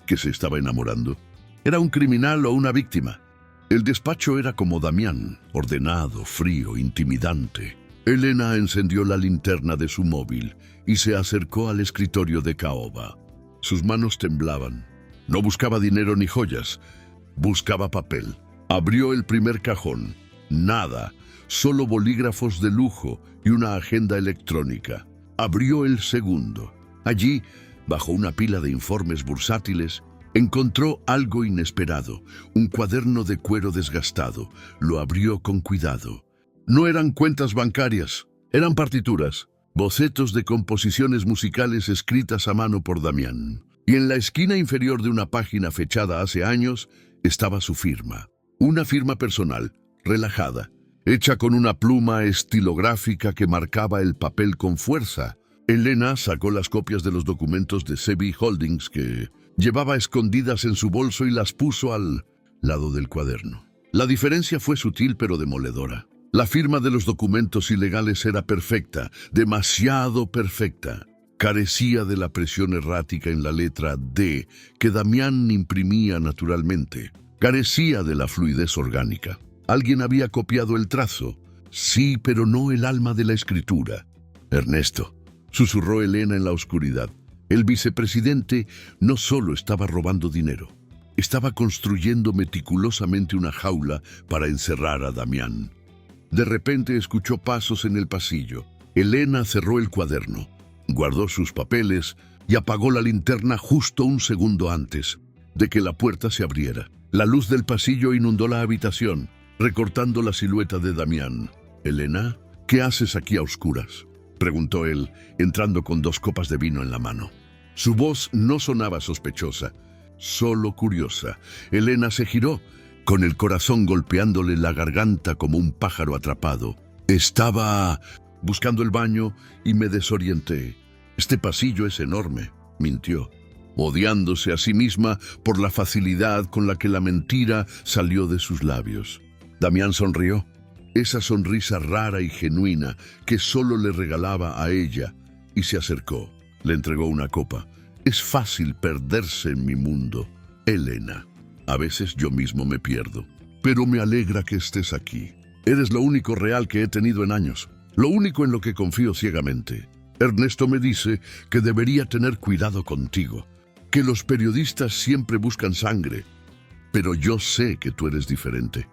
que se estaba enamorando era un criminal o una víctima. El despacho era como Damián, ordenado, frío, intimidante. Elena encendió la linterna de su móvil y se acercó al escritorio de caoba. Sus manos temblaban. No buscaba dinero ni joyas. Buscaba papel. Abrió el primer cajón. Nada, solo bolígrafos de lujo y una agenda electrónica. Abrió el segundo. Allí, bajo una pila de informes bursátiles, encontró algo inesperado, un cuaderno de cuero desgastado. Lo abrió con cuidado. No eran cuentas bancarias, eran partituras, bocetos de composiciones musicales escritas a mano por Damián. Y en la esquina inferior de una página fechada hace años estaba su firma. Una firma personal, relajada, hecha con una pluma estilográfica que marcaba el papel con fuerza. Elena sacó las copias de los documentos de CB Holdings que llevaba escondidas en su bolso y las puso al lado del cuaderno. La diferencia fue sutil pero demoledora. La firma de los documentos ilegales era perfecta, demasiado perfecta. Carecía de la presión errática en la letra D que Damián imprimía naturalmente. Carecía de la fluidez orgánica. Alguien había copiado el trazo. Sí, pero no el alma de la escritura. «Ernesto», susurró Elena en la oscuridad. El vicepresidente no solo estaba robando dinero, estaba construyendo meticulosamente una jaula para encerrar a Damián. De repente escuchó pasos en el pasillo. Elena cerró el cuaderno, guardó sus papeles y apagó la linterna justo un segundo antes de que la puerta se abriera. La luz del pasillo inundó la habitación, recortando la silueta de Damián. «Elena, ¿qué haces aquí a oscuras?», preguntó él, entrando con 2 copas de vino en la mano. Su voz no sonaba sospechosa, solo curiosa. Elena se giró, con el corazón golpeándole la garganta como un pájaro atrapado. «Estaba buscando el baño y me desorienté. Este pasillo es enorme», mintió, odiándose a sí misma por la facilidad con la que la mentira salió de sus labios. Damián sonrió, esa sonrisa rara y genuina que solo le regalaba a ella, y se acercó. Le entregó una copa. «Es fácil perderse en mi mundo, Elena. A veces yo mismo me pierdo, pero me alegra que estés aquí. Eres lo único real que he tenido en años, lo único en lo que confío ciegamente. Ernesto me dice que debería tener cuidado contigo, que los periodistas siempre buscan sangre, pero yo sé que tú eres diferente».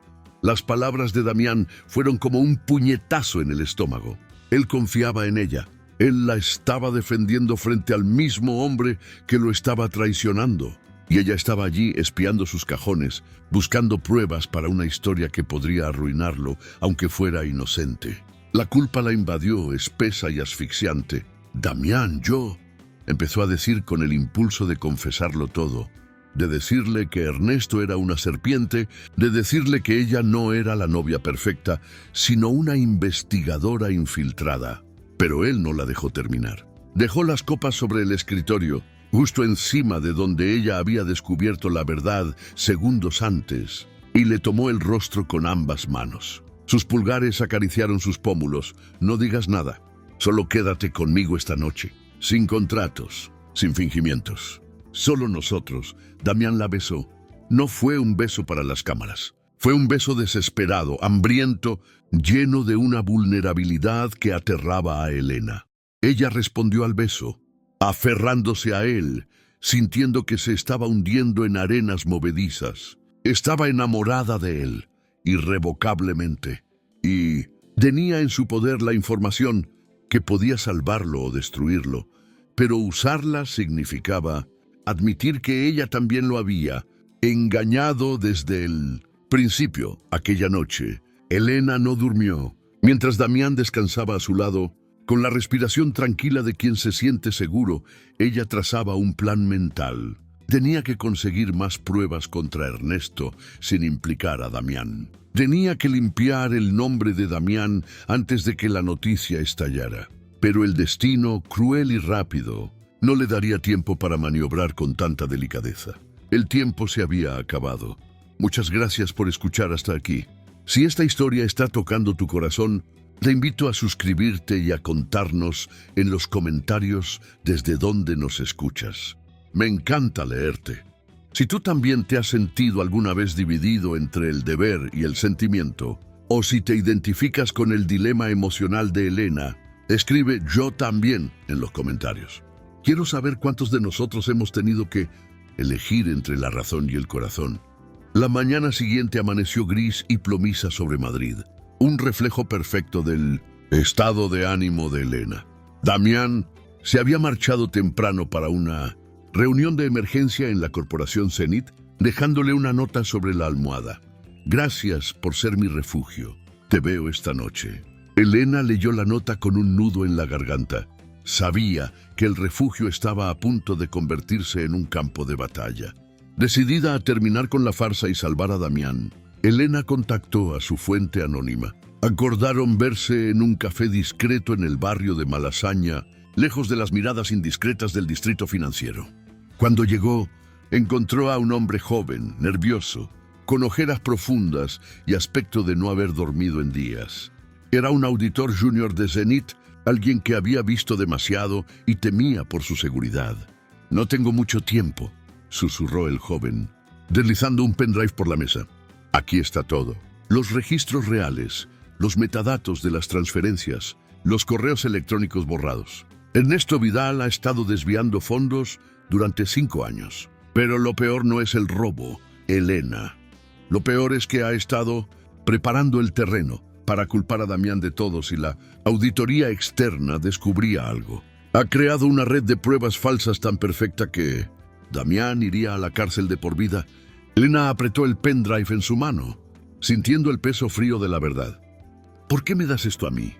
Las palabras de Damián fueron como un puñetazo en el estómago. Él confiaba en ella. Él la estaba defendiendo frente al mismo hombre que lo estaba traicionando. Y ella estaba allí espiando sus cajones, buscando pruebas para una historia que podría arruinarlo, aunque fuera inocente. La culpa la invadió, espesa y asfixiante. «Damián, yo», empezó a decir con el impulso de confesarlo todo, de decirle que Ernesto era una serpiente, de decirle que ella no era la novia perfecta, sino una investigadora infiltrada. Pero él no la dejó terminar. Dejó las copas sobre el escritorio, justo encima de donde ella había descubierto la verdad segundos antes, y le tomó el rostro con ambas manos. Sus pulgares acariciaron sus pómulos. No digas nada, solo quédate conmigo esta noche, sin contratos, sin fingimientos. Solo nosotros. Damián la besó. No fue un beso para las cámaras. Fue un beso desesperado, hambriento, lleno de una vulnerabilidad que aterraba a Elena. Ella respondió al beso, aferrándose a él, sintiendo que se estaba hundiendo en arenas movedizas. Estaba enamorada de él, irrevocablemente, y tenía en su poder la información que podía salvarlo o destruirlo, pero usarla significaba admitir que ella también lo había engañado desde el principio. Aquella noche, Elena no durmió. Mientras Damián descansaba a su lado, con la respiración tranquila de quien se siente seguro, ella trazaba un plan mental. Tenía que conseguir más pruebas contra Ernesto sin implicar a Damián. Tenía que limpiar el nombre de Damián antes de que la noticia estallara. Pero el destino, cruel y rápido, no le daría tiempo para maniobrar con tanta delicadeza. El tiempo se había acabado. Muchas gracias por escuchar hasta aquí. Si esta historia está tocando tu corazón, te invito a suscribirte y a contarnos en los comentarios desde dónde nos escuchas. Me encanta leerte. Si tú también te has sentido alguna vez dividido entre el deber y el sentimiento, o si te identificas con el dilema emocional de Elena, escribe "yo también" en los comentarios. Quiero saber cuántos de nosotros hemos tenido que elegir entre la razón y el corazón. La mañana siguiente amaneció gris y plomiza sobre Madrid, un reflejo perfecto del estado de ánimo de Elena. Damián se había marchado temprano para una reunión de emergencia en la corporación Zenit, dejándole una nota sobre la almohada. Gracias por ser mi refugio. Te veo esta noche. Elena leyó la nota con un nudo en la garganta. Sabía que el refugio estaba a punto de convertirse en un campo de batalla. Decidida a terminar con la farsa y salvar a Damián, Elena contactó a su fuente anónima. Acordaron verse en un café discreto en el barrio de Malasaña, lejos de las miradas indiscretas del distrito financiero. Cuando llegó, encontró a un hombre joven, nervioso, con ojeras profundas y aspecto de no haber dormido en días. Era un auditor junior de Zenit, alguien que había visto demasiado y temía por su seguridad. «No tengo mucho tiempo», susurró el joven, deslizando un pendrive por la mesa. «Aquí está todo. Los registros reales, los metadatos de las transferencias, los correos electrónicos borrados. Ernesto Vidal ha estado desviando fondos durante 5 años. Pero lo peor no es el robo, Elena. Lo peor es que ha estado preparando el terreno para culpar a Damián de todo si la auditoría externa descubría algo. Ha creado una red de pruebas falsas tan perfecta que Damián iría a la cárcel de por vida». Elena apretó el pendrive en su mano, sintiendo el peso frío de la verdad. «¿Por qué me das esto a mí?»,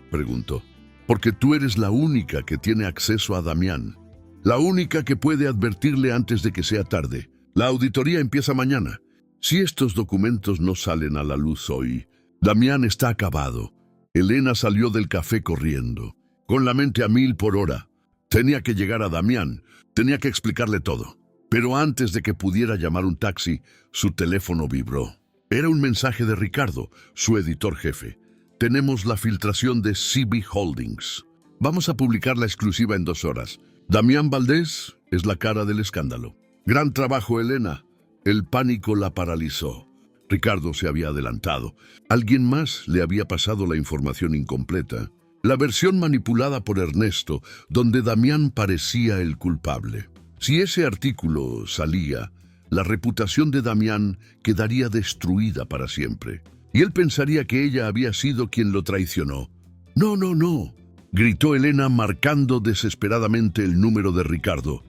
preguntó. «Porque tú eres la única que tiene acceso a Damián. La única que puede advertirle antes de que sea tarde. La auditoría empieza mañana. Si estos documentos no salen a la luz hoy, Damián está acabado». Elena salió del café corriendo, con la mente a 1000 por hora. Tenía que llegar a Damián, tenía que explicarle todo. Pero antes de que pudiera llamar un taxi, su teléfono vibró. Era un mensaje de Ricardo, su editor jefe. «Tenemos la filtración de CB Holdings. Vamos a publicar la exclusiva en 2 horas. Damián Valdés es la cara del escándalo». «Gran trabajo, Elena». El pánico la paralizó. Ricardo se había adelantado. Alguien más le había pasado la información incompleta. La versión manipulada por Ernesto, donde Damián parecía el culpable. Si ese artículo salía, la reputación de Damián quedaría destruida para siempre. Y él pensaría que ella había sido quien lo traicionó. «No, no, no», gritó Elena marcando desesperadamente el número de Ricardo.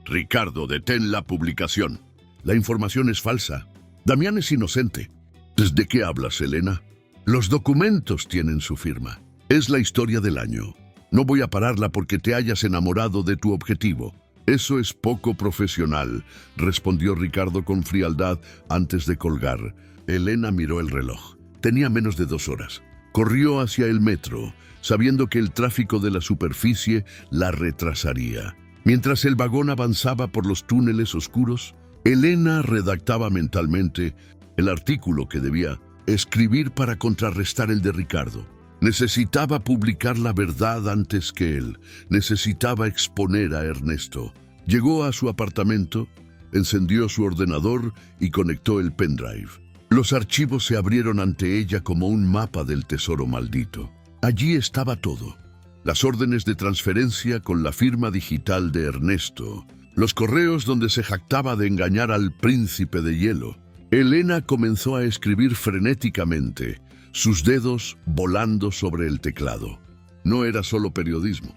«Ricardo, detén la publicación. La información es falsa. Damián es inocente». «¿Desde qué hablas, Elena?» «Los documentos tienen su firma. Es la historia del año. No voy a pararla porque te hayas enamorado de tu objetivo». «Eso es poco profesional», respondió Ricardo con frialdad antes de colgar. Elena miró el reloj. Tenía menos de 2 horas. Corrió hacia el metro, sabiendo que el tráfico de la superficie la retrasaría. Mientras el vagón avanzaba por los túneles oscuros, Elena redactaba mentalmente el artículo que debía escribir para contrarrestar el de Ricardo. Necesitaba publicar la verdad antes que él. Necesitaba exponer a Ernesto. Llegó a su apartamento, encendió su ordenador y conectó el pendrive. Los archivos se abrieron ante ella como un mapa del tesoro maldito. Allí estaba todo. Las órdenes de transferencia con la firma digital de Ernesto. Los correos donde se jactaba de engañar al príncipe de hielo. Elena comenzó a escribir frenéticamente, sus dedos volando sobre el teclado. No era solo periodismo.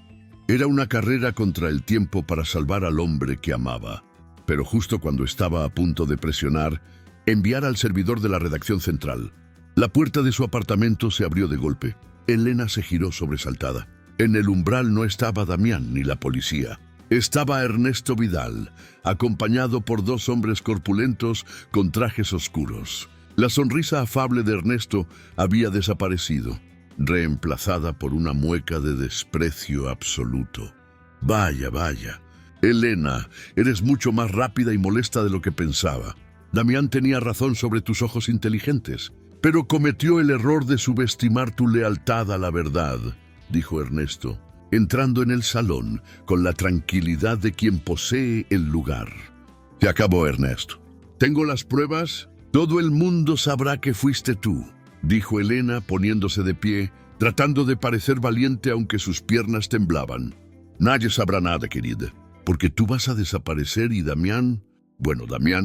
Era una carrera contra el tiempo para salvar al hombre que amaba. Pero justo cuando estaba a punto de presionar, enviar al servidor de la redacción central, la puerta de su apartamento se abrió de golpe. Elena se giró sobresaltada. En el umbral no estaba Damián ni la policía. Estaba Ernesto Vidal, acompañado por dos hombres corpulentos con trajes oscuros. La sonrisa afable de Ernesto había desaparecido, reemplazada por una mueca de desprecio absoluto. Vaya, vaya. Elena, eres mucho más rápida y molesta de lo que pensaba. Damián tenía razón sobre tus ojos inteligentes, pero cometió el error de subestimar tu lealtad a la verdad, dijo Ernesto, entrando en el salón con la tranquilidad de quien posee el lugar. Se acabó, Ernesto. Tengo las pruebas. Todo el mundo sabrá que fuiste tú, dijo Elena poniéndose de pie, tratando de parecer valiente aunque sus piernas temblaban. Nadie sabrá nada, querida, porque tú vas a desaparecer y Damián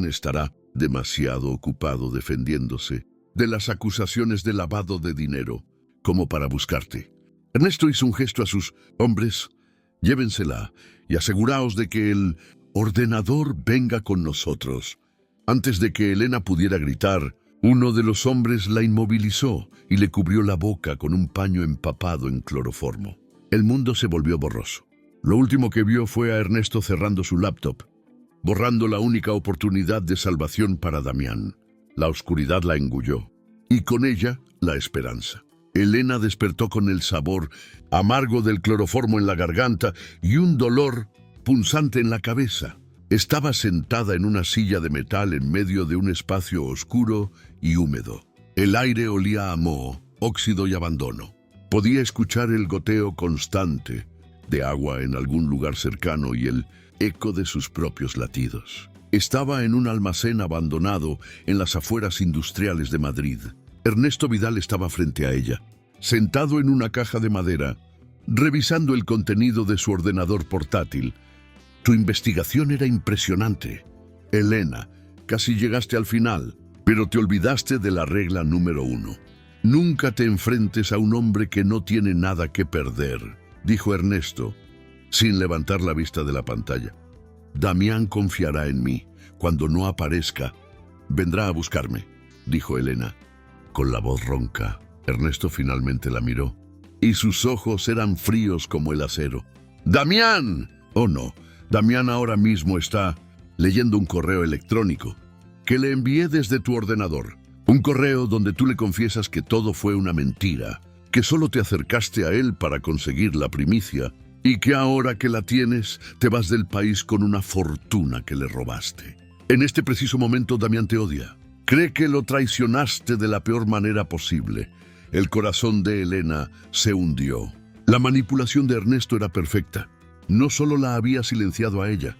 estará demasiado ocupado defendiéndose de las acusaciones de lavado de dinero como para buscarte. Ernesto hizo un gesto a sus hombres. Llévensela y aseguraos de que el ordenador venga con nosotros. Antes de que Elena pudiera gritar, uno de los hombres la inmovilizó y le cubrió la boca con un paño empapado en cloroformo. El mundo se volvió borroso. Lo último que vio fue a Ernesto cerrando su laptop, borrando la única oportunidad de salvación para Damián. La oscuridad la engulló, y con ella la esperanza. Elena despertó con el sabor amargo del cloroformo en la garganta y un dolor punzante en la cabeza. Estaba sentada en una silla de metal en medio de un espacio oscuro y húmedo. El aire olía a moho, óxido y abandono. Podía escuchar el goteo constante de agua en algún lugar cercano y el eco de sus propios latidos. Estaba en un almacén abandonado en las afueras industriales de Madrid. Ernesto Vidal estaba frente a ella, sentado en una caja de madera, revisando el contenido de su ordenador portátil. Tu investigación era impresionante. Elena, casi llegaste al final, pero te olvidaste de la regla número 1. Nunca te enfrentes a un hombre que no tiene nada que perder, dijo Ernesto, sin levantar la vista de la pantalla. Damián confiará en mí. Cuando no aparezca, vendrá a buscarme, dijo Elena. Con la voz ronca, Ernesto finalmente la miró, y sus ojos eran fríos como el acero. ¡Damián! Oh no, Damián ahora mismo está leyendo un correo electrónico que le envié desde tu ordenador. Un correo donde tú le confiesas que todo fue una mentira, que solo te acercaste a él para conseguir la primicia, y que ahora que la tienes, te vas del país con una fortuna que le robaste. En este preciso momento, Damián te odia. Cree que lo traicionaste de la peor manera posible. El corazón de Elena se hundió. La manipulación de Ernesto era perfecta. No solo la había silenciado a ella,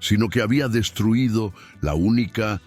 sino que había destruido la única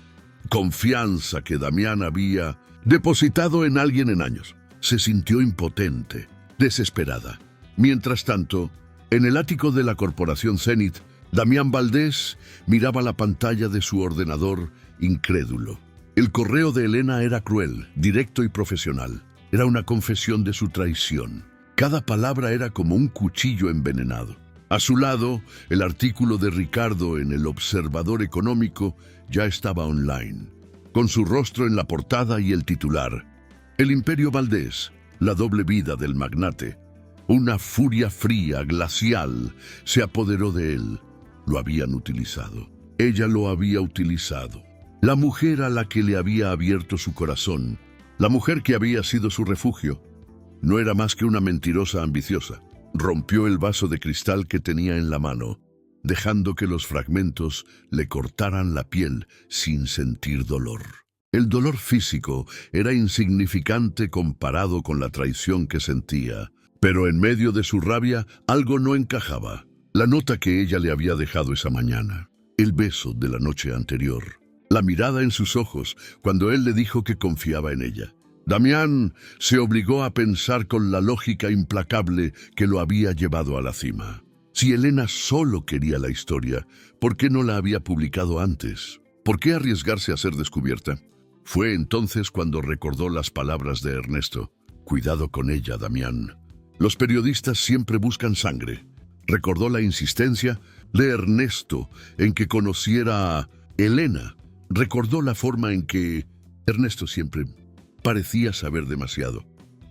confianza que Damián había depositado en alguien en años. Se sintió impotente, desesperada. Mientras tanto, en el ático de la corporación Zenith, Damián Valdés miraba la pantalla de su ordenador incrédulo. El correo de Elena era cruel, directo y profesional. Era una confesión de su traición. Cada palabra era como un cuchillo envenenado. A su lado, el artículo de Ricardo en el Observador Económico ya estaba online, con su rostro en la portada y el titular: El Imperio Valdés, la doble vida del magnate. Una furia fría, glacial, se apoderó de él. Lo habían utilizado. Ella lo había utilizado. La mujer a la que le había abierto su corazón, la mujer que había sido su refugio, no era más que una mentirosa ambiciosa. Rompió el vaso de cristal que tenía en la mano, dejando que los fragmentos le cortaran la piel sin sentir dolor. El dolor físico era insignificante comparado con la traición que sentía, pero en medio de su rabia algo no encajaba. La nota que ella le había dejado esa mañana, el beso de la noche anterior, la mirada en sus ojos cuando él le dijo que confiaba en ella. Damián se obligó a pensar con la lógica implacable que lo había llevado a la cima. Si Elena solo quería la historia, ¿por qué no la había publicado antes? ¿Por qué arriesgarse a ser descubierta? Fue entonces cuando recordó las palabras de Ernesto. Cuidado con ella, Damián. Los periodistas siempre buscan sangre. Recordó la insistencia de Ernesto en que conociera a Elena. Recordó la forma en que Ernesto siempre parecía saber demasiado.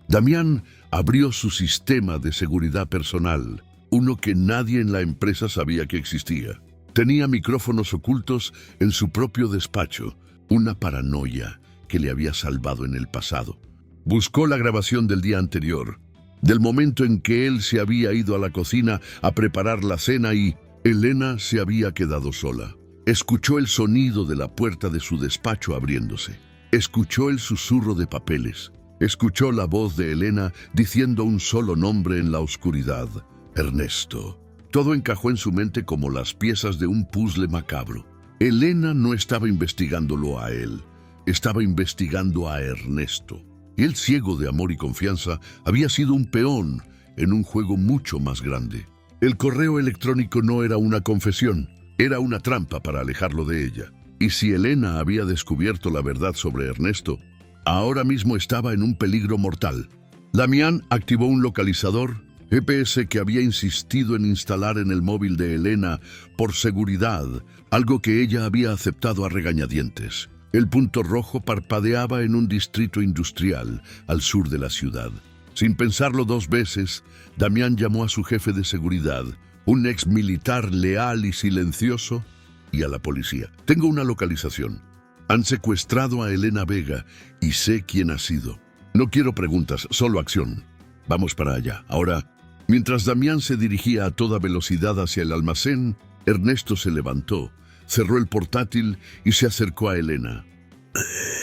Damián abrió su sistema de seguridad personal, uno que nadie en la empresa sabía que existía. Tenía micrófonos ocultos en su propio despacho, una paranoia que le había salvado en el pasado. Buscó la grabación del día anterior, del momento en que él se había ido a la cocina a preparar la cena y Elena se había quedado sola. Escuchó el sonido de la puerta de su despacho abriéndose. Escuchó el susurro de papeles. Escuchó la voz de Elena diciendo un solo nombre en la oscuridad: Ernesto. Todo encajó en su mente como las piezas de un puzzle macabro. Elena no estaba investigándolo a él, estaba investigando a Ernesto. Él, ciego de amor y confianza, había sido un peón en un juego mucho más grande. El correo electrónico no era una confesión, era una trampa para alejarlo de ella. Y si Elena había descubierto la verdad sobre Ernesto, ahora mismo estaba en un peligro mortal. Damián activó un localizador GPS que había insistido en instalar en el móvil de Elena por seguridad, algo que ella había aceptado a regañadientes. El punto rojo parpadeaba en un distrito industrial al sur de la ciudad. Sin pensarlo dos veces, Damián llamó a su jefe de seguridad, un ex militar leal y silencioso, y a la policía. Tengo una localización. Han secuestrado a Elena Vega y sé quién ha sido. No quiero preguntas, solo acción. Vamos para allá. Ahora, mientras Damián se dirigía a toda velocidad hacia el almacén, Ernesto se levantó, cerró el portátil y se acercó a Elena.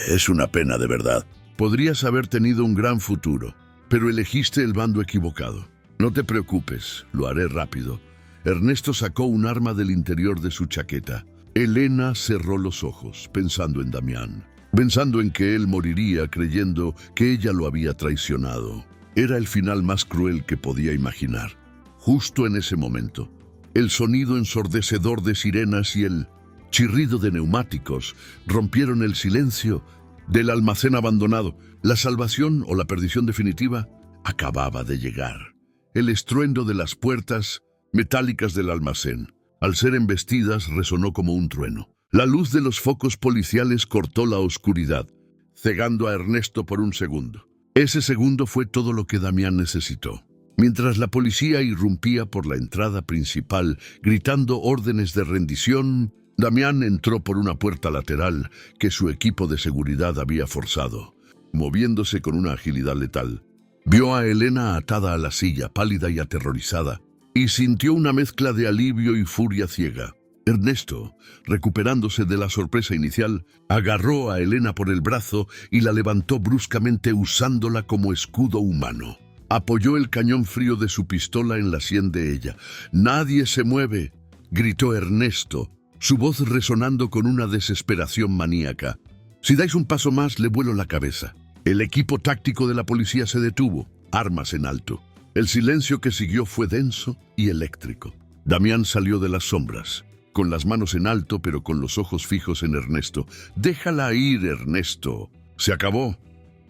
Es una pena, de verdad. Podrías haber tenido un gran futuro, pero elegiste el bando equivocado. No te preocupes, lo haré rápido. Ernesto sacó un arma del interior de su chaqueta. Elena cerró los ojos, pensando en Damián, pensando en que él moriría creyendo que ella lo había traicionado. Era el final más cruel que podía imaginar. Justo en ese momento, el sonido ensordecedor de sirenas y el chirrido de neumáticos rompieron el silencio del almacén abandonado. La salvación o la perdición definitiva acababa de llegar. El estruendo de las puertas metálicas del almacén, al ser embestidas, resonó como un trueno. La luz de los focos policiales cortó la oscuridad, cegando a Ernesto por un segundo. Ese segundo fue todo lo que Damián necesitó. Mientras la policía irrumpía por la entrada principal, gritando órdenes de rendición, Damián entró por una puerta lateral que su equipo de seguridad había forzado, moviéndose con una agilidad letal. Vio a Elena atada a la silla, pálida y aterrorizada, y sintió una mezcla de alivio y furia ciega. Ernesto, recuperándose de la sorpresa inicial, agarró a Elena por el brazo y la levantó bruscamente usándola como escudo humano. Apoyó el cañón frío de su pistola en la sien de ella. «¡Nadie se mueve!», gritó Ernesto, su voz resonando con una desesperación maníaca. «Si dais un paso más, le vuelo la cabeza». El equipo táctico de la policía se detuvo, armas en alto. El silencio que siguió fue denso y eléctrico. Damián salió de las sombras, con las manos en alto pero con los ojos fijos en Ernesto. «Déjala ir, Ernesto. Se acabó.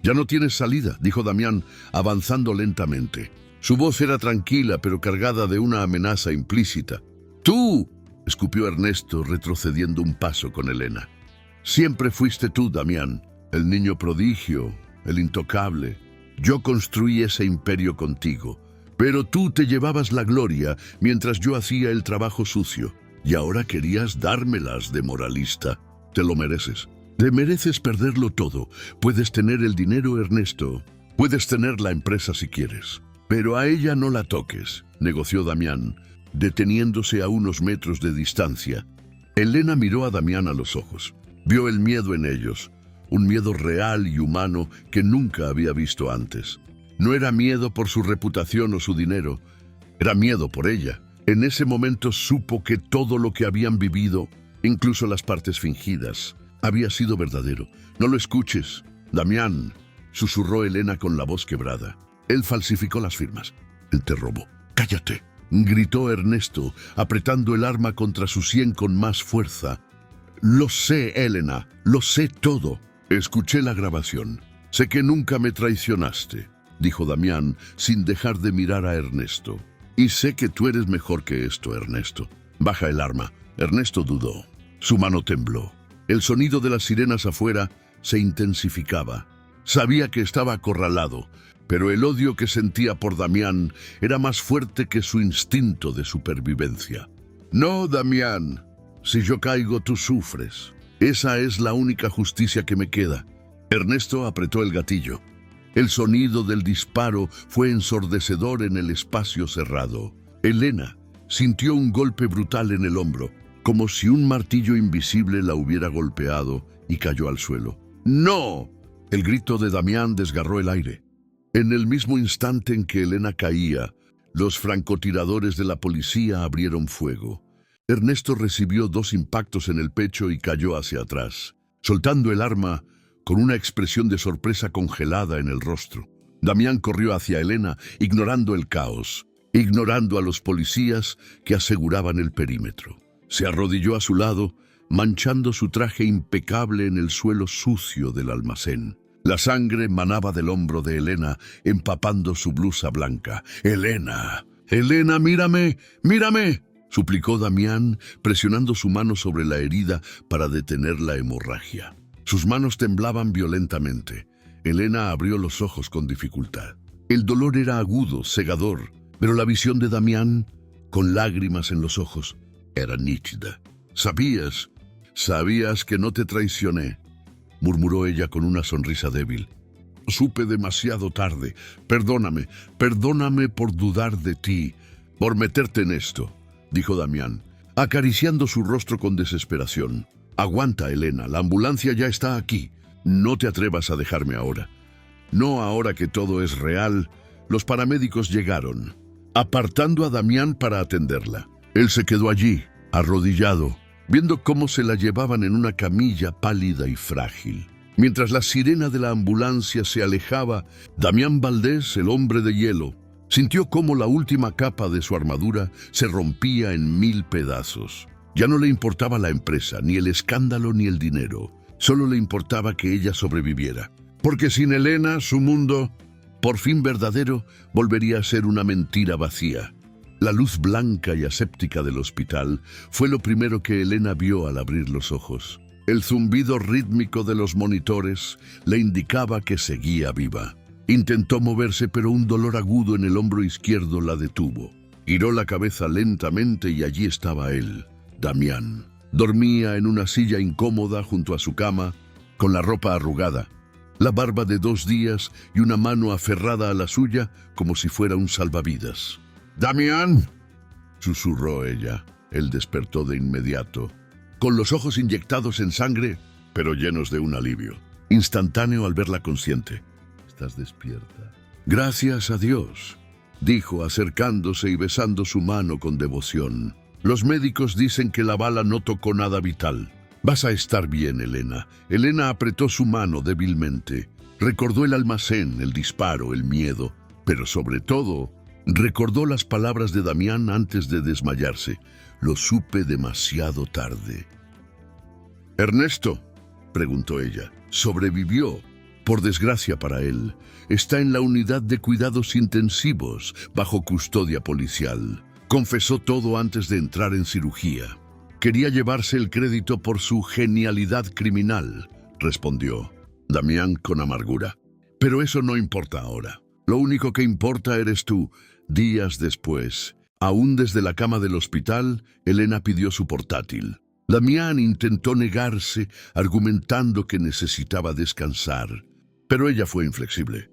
Ya no tienes salida», dijo Damián, avanzando lentamente. Su voz era tranquila pero cargada de una amenaza implícita. «¡Tú!», escupió Ernesto, retrocediendo un paso con Elena. «Siempre fuiste tú, Damián, el niño prodigio, el intocable. Yo construí ese imperio contigo, pero tú te llevabas la gloria mientras yo hacía el trabajo sucio. Y ahora querías dármelas de moralista. Te lo mereces. Te mereces perderlo todo. Puedes tener el dinero, Ernesto, Puedes tener la empresa si quieres, pero a ella no la toques, negoció Damián, deteniéndose a unos metros de distancia. Elena miró a Damián a los ojos. Vio el miedo en ellos, un miedo real y humano que nunca había visto antes. No era miedo por su reputación o su dinero, era miedo por ella. En ese momento supo que todo lo que habían vivido, incluso las partes fingidas, había sido verdadero. No lo escuches, Damián, susurró Elena con la voz quebrada. Él falsificó las firmas. Él te robó. Cállate, gritó Ernesto, apretando el arma contra su sien con más fuerza. Lo sé, Elena, lo sé todo. Escuché la grabación. Sé que nunca me traicionaste, dijo Damián, sin dejar de mirar a Ernesto. Y sé que tú eres mejor que esto, Ernesto. Baja el arma. Ernesto dudó. Su mano tembló. El sonido de las sirenas afuera se intensificaba. Sabía que estaba acorralado, pero el odio que sentía por Damián era más fuerte que su instinto de supervivencia. No, Damián. Si yo caigo, tú sufres. Esa es la única justicia que me queda. Ernesto apretó el gatillo. El sonido del disparo fue ensordecedor en el espacio cerrado. Elena sintió un golpe brutal en el hombro, como si un martillo invisible la hubiera golpeado, y cayó al suelo. ¡No! El grito de Damián desgarró el aire. En el mismo instante en que Elena caía, los francotiradores de la policía abrieron fuego. Ernesto recibió 2 impactos en el pecho y cayó hacia atrás, soltando el arma con una expresión de sorpresa congelada en el rostro. Damián corrió hacia Elena, ignorando el caos, ignorando a los policías que aseguraban el perímetro. Se arrodilló a su lado, manchando su traje impecable en el suelo sucio del almacén. La sangre manaba del hombro de Elena, empapando su blusa blanca. ¡Elena! ¡Elena, mírame! ¡Mírame!, suplicó Damián, presionando su mano sobre la herida para detener la hemorragia. Sus manos temblaban violentamente. Elena abrió los ojos con dificultad. El dolor era agudo, cegador, pero la visión de Damián, con lágrimas en los ojos, era nítida. Sabías que no te traicioné, murmuró ella con una sonrisa débil. Supe demasiado tarde. Perdóname por dudar de ti, por meterte en esto, dijo Damián, acariciando su rostro con desesperación. Aguanta, Elena, la ambulancia ya está aquí. No te atrevas a dejarme ahora. No ahora que todo es real. Los paramédicos llegaron, apartando a Damián para atenderla. Él se quedó allí, arrodillado, viendo cómo se la llevaban en una camilla pálida y frágil. Mientras la sirena de la ambulancia se alejaba, Damián Valdés, el hombre de hielo, sintió cómo la última capa de su armadura se rompía en 1000 pedazos. Ya no le importaba la empresa, ni el escándalo, ni el dinero. Solo le importaba que ella sobreviviera. Porque sin Elena, su mundo, por fin verdadero, volvería a ser una mentira vacía. La luz blanca y aséptica del hospital fue lo primero que Elena vio al abrir los ojos. El zumbido rítmico de los monitores le indicaba que seguía viva. Intentó moverse, pero un dolor agudo en el hombro izquierdo la detuvo. Giró la cabeza lentamente y allí estaba él, Damián. Dormía en una silla incómoda junto a su cama, con la ropa arrugada, la barba de 2 días y una mano aferrada a la suya como si fuera un salvavidas. «¡Damián!», susurró ella. Él despertó de inmediato, con los ojos inyectados en sangre, pero llenos de un alivio instantáneo al verla consciente. «¿Estás despierta?». «Gracias a Dios», dijo, acercándose y besando su mano con devoción. «Los médicos dicen que la bala no tocó nada vital. Vas a estar bien, Elena». Elena apretó su mano débilmente. Recordó el almacén, el disparo, el miedo, pero sobre todo recordó las palabras de Damián antes de desmayarse. «Lo supe demasiado tarde». «¿Ernesto?», preguntó ella. «Sobrevivió. Por desgracia para él, está en la unidad de cuidados intensivos, bajo custodia policial. Confesó todo antes de entrar en cirugía. Quería llevarse el crédito por su genialidad criminal», respondió Damián con amargura. «Pero eso no importa ahora. Lo único que importa eres tú». Días después, aún desde la cama del hospital, Elena pidió su portátil. Damián intentó negarse, argumentando que necesitaba descansar, pero ella fue inflexible.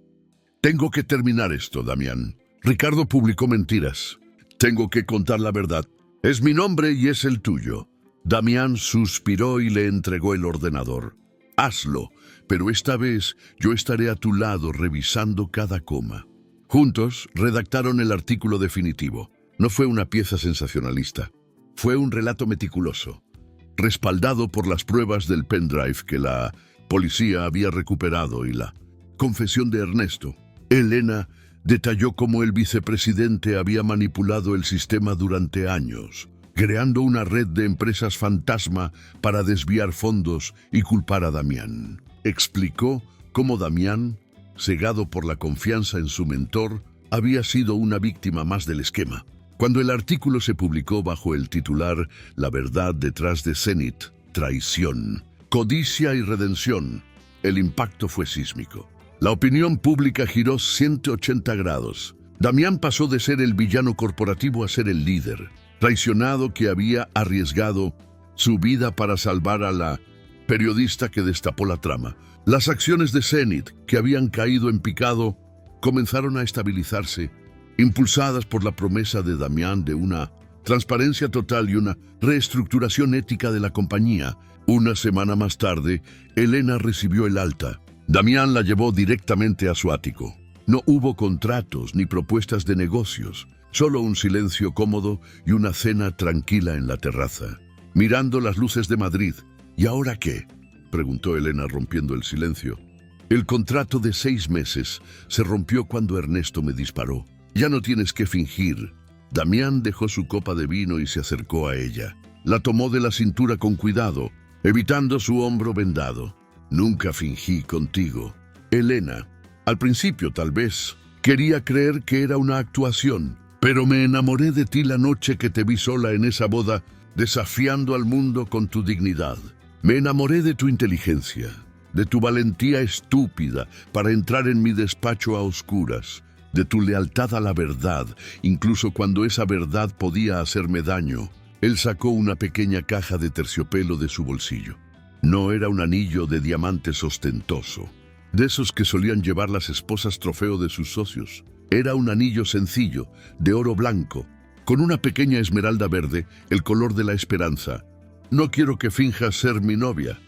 Tengo que terminar esto, Damián. Ricardo publicó mentiras. Tengo que contar la verdad. Es mi nombre y es el tuyo. Damián suspiró y le entregó el ordenador. Hazlo, pero esta vez yo estaré a tu lado revisando cada coma. Juntos redactaron el artículo definitivo. No fue una pieza sensacionalista. Fue un relato meticuloso, respaldado por las pruebas del pendrive que la policía había recuperado y la confesión de Ernesto. Elena detalló cómo el vicepresidente había manipulado el sistema durante años, creando una red de empresas fantasma para desviar fondos y culpar a Damián. Explicó cómo Damián, cegado por la confianza en su mentor, había sido una víctima más del esquema. Cuando el artículo se publicó bajo el titular La verdad detrás de Zenit, traición, codicia y redención, el impacto fue sísmico. La opinión pública giró 180 grados. Damián pasó de ser el villano corporativo a ser el líder, traicionado que había arriesgado su vida para salvar a la periodista que destapó la trama. Las acciones de Zenit, que habían caído en picado, comenzaron a estabilizarse, impulsadas por la promesa de Damián de una transparencia total y una reestructuración ética de la compañía. Una semana más tarde, Elena recibió el alta. Damián la llevó directamente a su ático. No hubo contratos ni propuestas de negocios, solo un silencio cómodo y una cena tranquila en la terraza, mirando las luces de Madrid. ¿Y ahora qué?, preguntó Elena rompiendo el silencio. El contrato de 6 meses se rompió cuando Ernesto me disparó. Ya no tienes que fingir. Damián dejó su copa de vino y se acercó a ella. La tomó de la cintura con cuidado, evitando su hombro vendado. Nunca fingí contigo. Elena, al principio tal vez, quería creer que era una actuación, pero me enamoré de ti la noche que te vi sola en esa boda, desafiando al mundo con tu dignidad. Me enamoré de tu inteligencia, de tu valentía estúpida para entrar en mi despacho a oscuras, de tu lealtad a la verdad, incluso cuando esa verdad podía hacerme daño. Él sacó una pequeña caja de terciopelo de su bolsillo. No era un anillo de diamantes ostentoso, de esos que solían llevar las esposas trofeo de sus socios. Era un anillo sencillo, de oro blanco, con una pequeña esmeralda verde, el color de la esperanza. No quiero que finjas ser mi novia,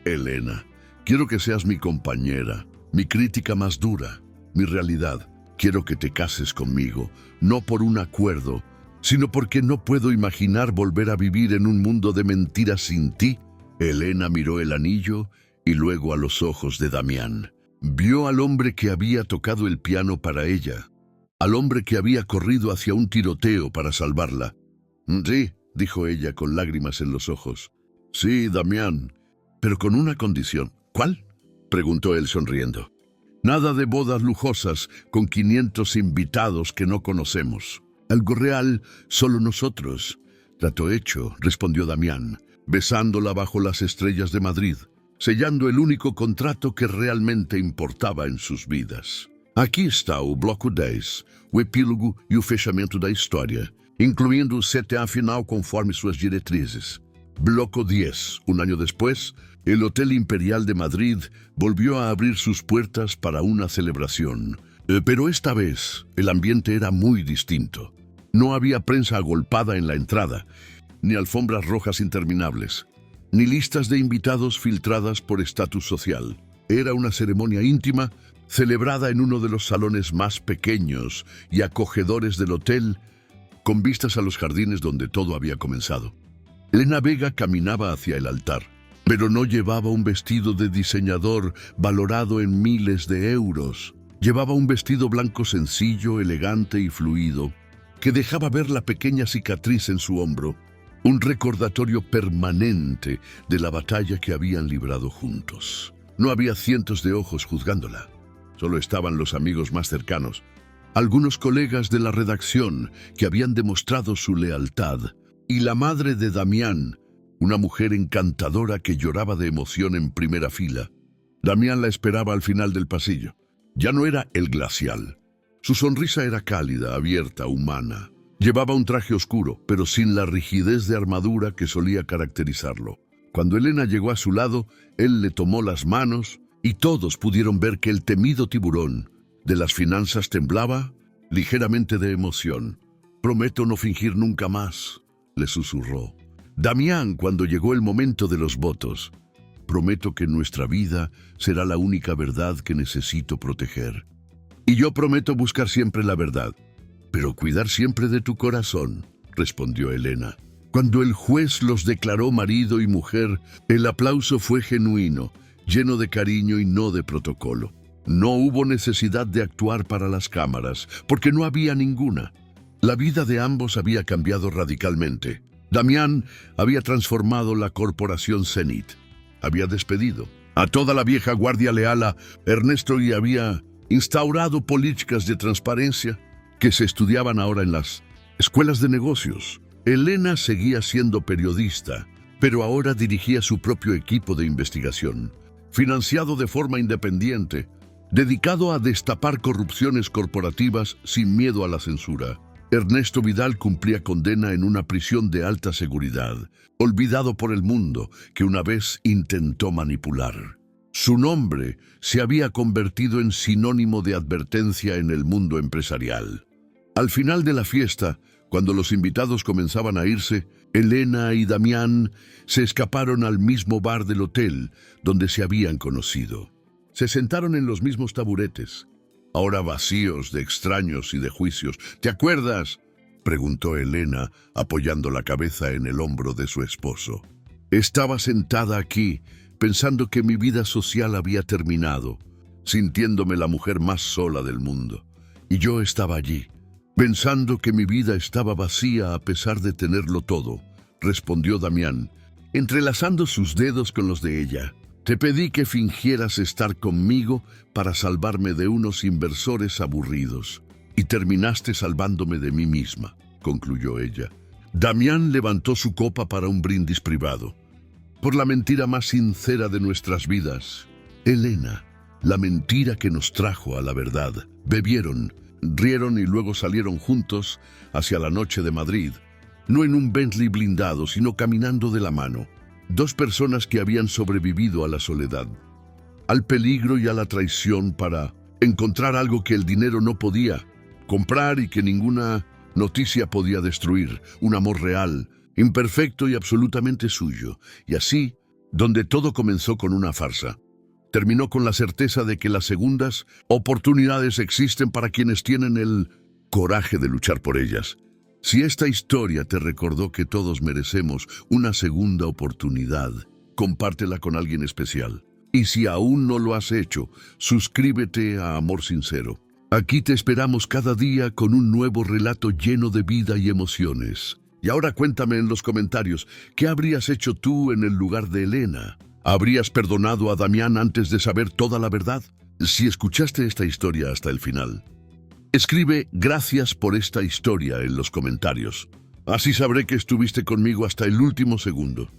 Elena. Quiero que seas mi compañera, mi crítica más dura, mi realidad. Quiero que te cases conmigo, no por un acuerdo, sino porque no puedo imaginar volver a vivir en un mundo de mentiras sin ti. Elena miró el anillo y luego a los ojos de Damián. Vio al hombre que había tocado el piano para ella, al hombre que había corrido hacia un tiroteo para salvarla. Sí, dijo ella con lágrimas en los ojos. Sí, Damián, pero con una condición. ¿Cuál?, preguntó él sonriendo. Nada de bodas lujosas con 500 invitados que no conocemos. Algo real, solo nosotros. Trato hecho, respondió Damián, besándola bajo las estrellas de Madrid, sellando el único contrato que realmente importava em suas vidas. Aqui está o bloco 10, o epílogo e o fechamento da história, incluindo o CTA final conforme suas diretrizes. Bloco 10. Un año después, el Hotel Imperial de Madrid volvió a abrir sus puertas para una celebración. Pero esta vez, el ambiente era muy distinto. No había prensa agolpada en la entrada, ni alfombras rojas interminables, ni listas de invitados filtradas por estatus social. Era una ceremonia íntima, celebrada en uno de los salones más pequeños y acogedores del hotel, con vistas a los jardines donde todo había comenzado. Elena Vega caminaba hacia el altar, pero no llevaba un vestido de diseñador valorado en miles de euros. Llevaba un vestido blanco sencillo, elegante y fluido, que dejaba ver la pequeña cicatriz en su hombro, un recordatorio permanente de la batalla que habían librado juntos. No había cientos de ojos juzgándola, solo estaban los amigos más cercanos, algunos colegas de la redacción que habían demostrado su lealtad, y la madre de Damián, una mujer encantadora que lloraba de emoción en primera fila. Damián la esperaba al final del pasillo. Ya no era el glacial. Su sonrisa era cálida, abierta, humana. Llevaba un traje oscuro, pero sin la rigidez de armadura que solía caracterizarlo. Cuando Elena llegó a su lado, él le tomó las manos y todos pudieron ver que el temido tiburón, de las finanzas temblaba ligeramente de emoción. «Prometo no fingir nunca más», le susurró. Damián, cuando llegó el momento de los votos: «Prometo que nuestra vida será la única verdad que necesito proteger». «Y yo prometo buscar siempre la verdad, pero cuidar siempre de tu corazón», respondió Elena. Cuando el juez los declaró marido y mujer, el aplauso fue genuino, lleno de cariño y no de protocolo. No hubo necesidad de actuar para las cámaras, porque no había ninguna. La vida de ambos había cambiado radicalmente. Damián había transformado la corporación Zenit. Había despedido a toda la vieja guardia leal a Ernesto y había instaurado políticas de transparencia que se estudiaban ahora en las escuelas de negocios. Elena seguía siendo periodista, pero ahora dirigía su propio equipo de investigación, financiado de forma independiente, dedicado a destapar corrupciones corporativas sin miedo a la censura. Ernesto Vidal cumplía condena en una prisión de alta seguridad, olvidado por el mundo que una vez intentó manipular. Su nombre se había convertido en sinónimo de advertencia en el mundo empresarial. Al final de la fiesta, cuando los invitados comenzaban a irse, Elena y Damián se escaparon al mismo bar del hotel donde se habían conocido. Se sentaron en los mismos taburetes, ahora vacíos de extraños y de juicios. «¿Te acuerdas?», preguntó Elena, apoyando la cabeza en el hombro de su esposo. «Estaba sentada aquí, pensando que mi vida social había terminado, sintiéndome la mujer más sola del mundo. Y yo estaba allí, pensando que mi vida estaba vacía a pesar de tenerlo todo», respondió Damián, entrelazando sus dedos con los de ella. «Te pedí que fingieras estar conmigo para salvarme de unos inversores aburridos, y terminaste salvándome de mí misma», concluyó ella. Damián levantó su copa para un brindis privado. «Por la mentira más sincera de nuestras vidas, Elena, la mentira que nos trajo a la verdad». Bebieron, rieron y luego salieron juntos hacia la noche de Madrid, no en un Bentley blindado, sino caminando de la mano. Dos personas que habían sobrevivido a la soledad, al peligro y a la traición para encontrar algo que el dinero no podía comprar y que ninguna noticia podía destruir: un amor real, imperfecto y absolutamente suyo. Y así, donde todo comenzó con una farsa, terminó con la certeza de que las segundas oportunidades existen para quienes tienen el coraje de luchar por ellas. Si esta historia te recordó que todos merecemos una segunda oportunidad, compártela con alguien especial. Y si aún no lo has hecho, suscríbete a Amor Sincero. Aquí te esperamos cada día con un nuevo relato lleno de vida y emociones. Y ahora cuéntame en los comentarios, ¿qué habrías hecho tú en el lugar de Elena? ¿Habrías perdonado a Damián antes de saber toda la verdad? Si escuchaste esta historia hasta el final, escribe «Gracias por esta historia» en los comentarios. Así sabré que estuviste conmigo hasta el último segundo.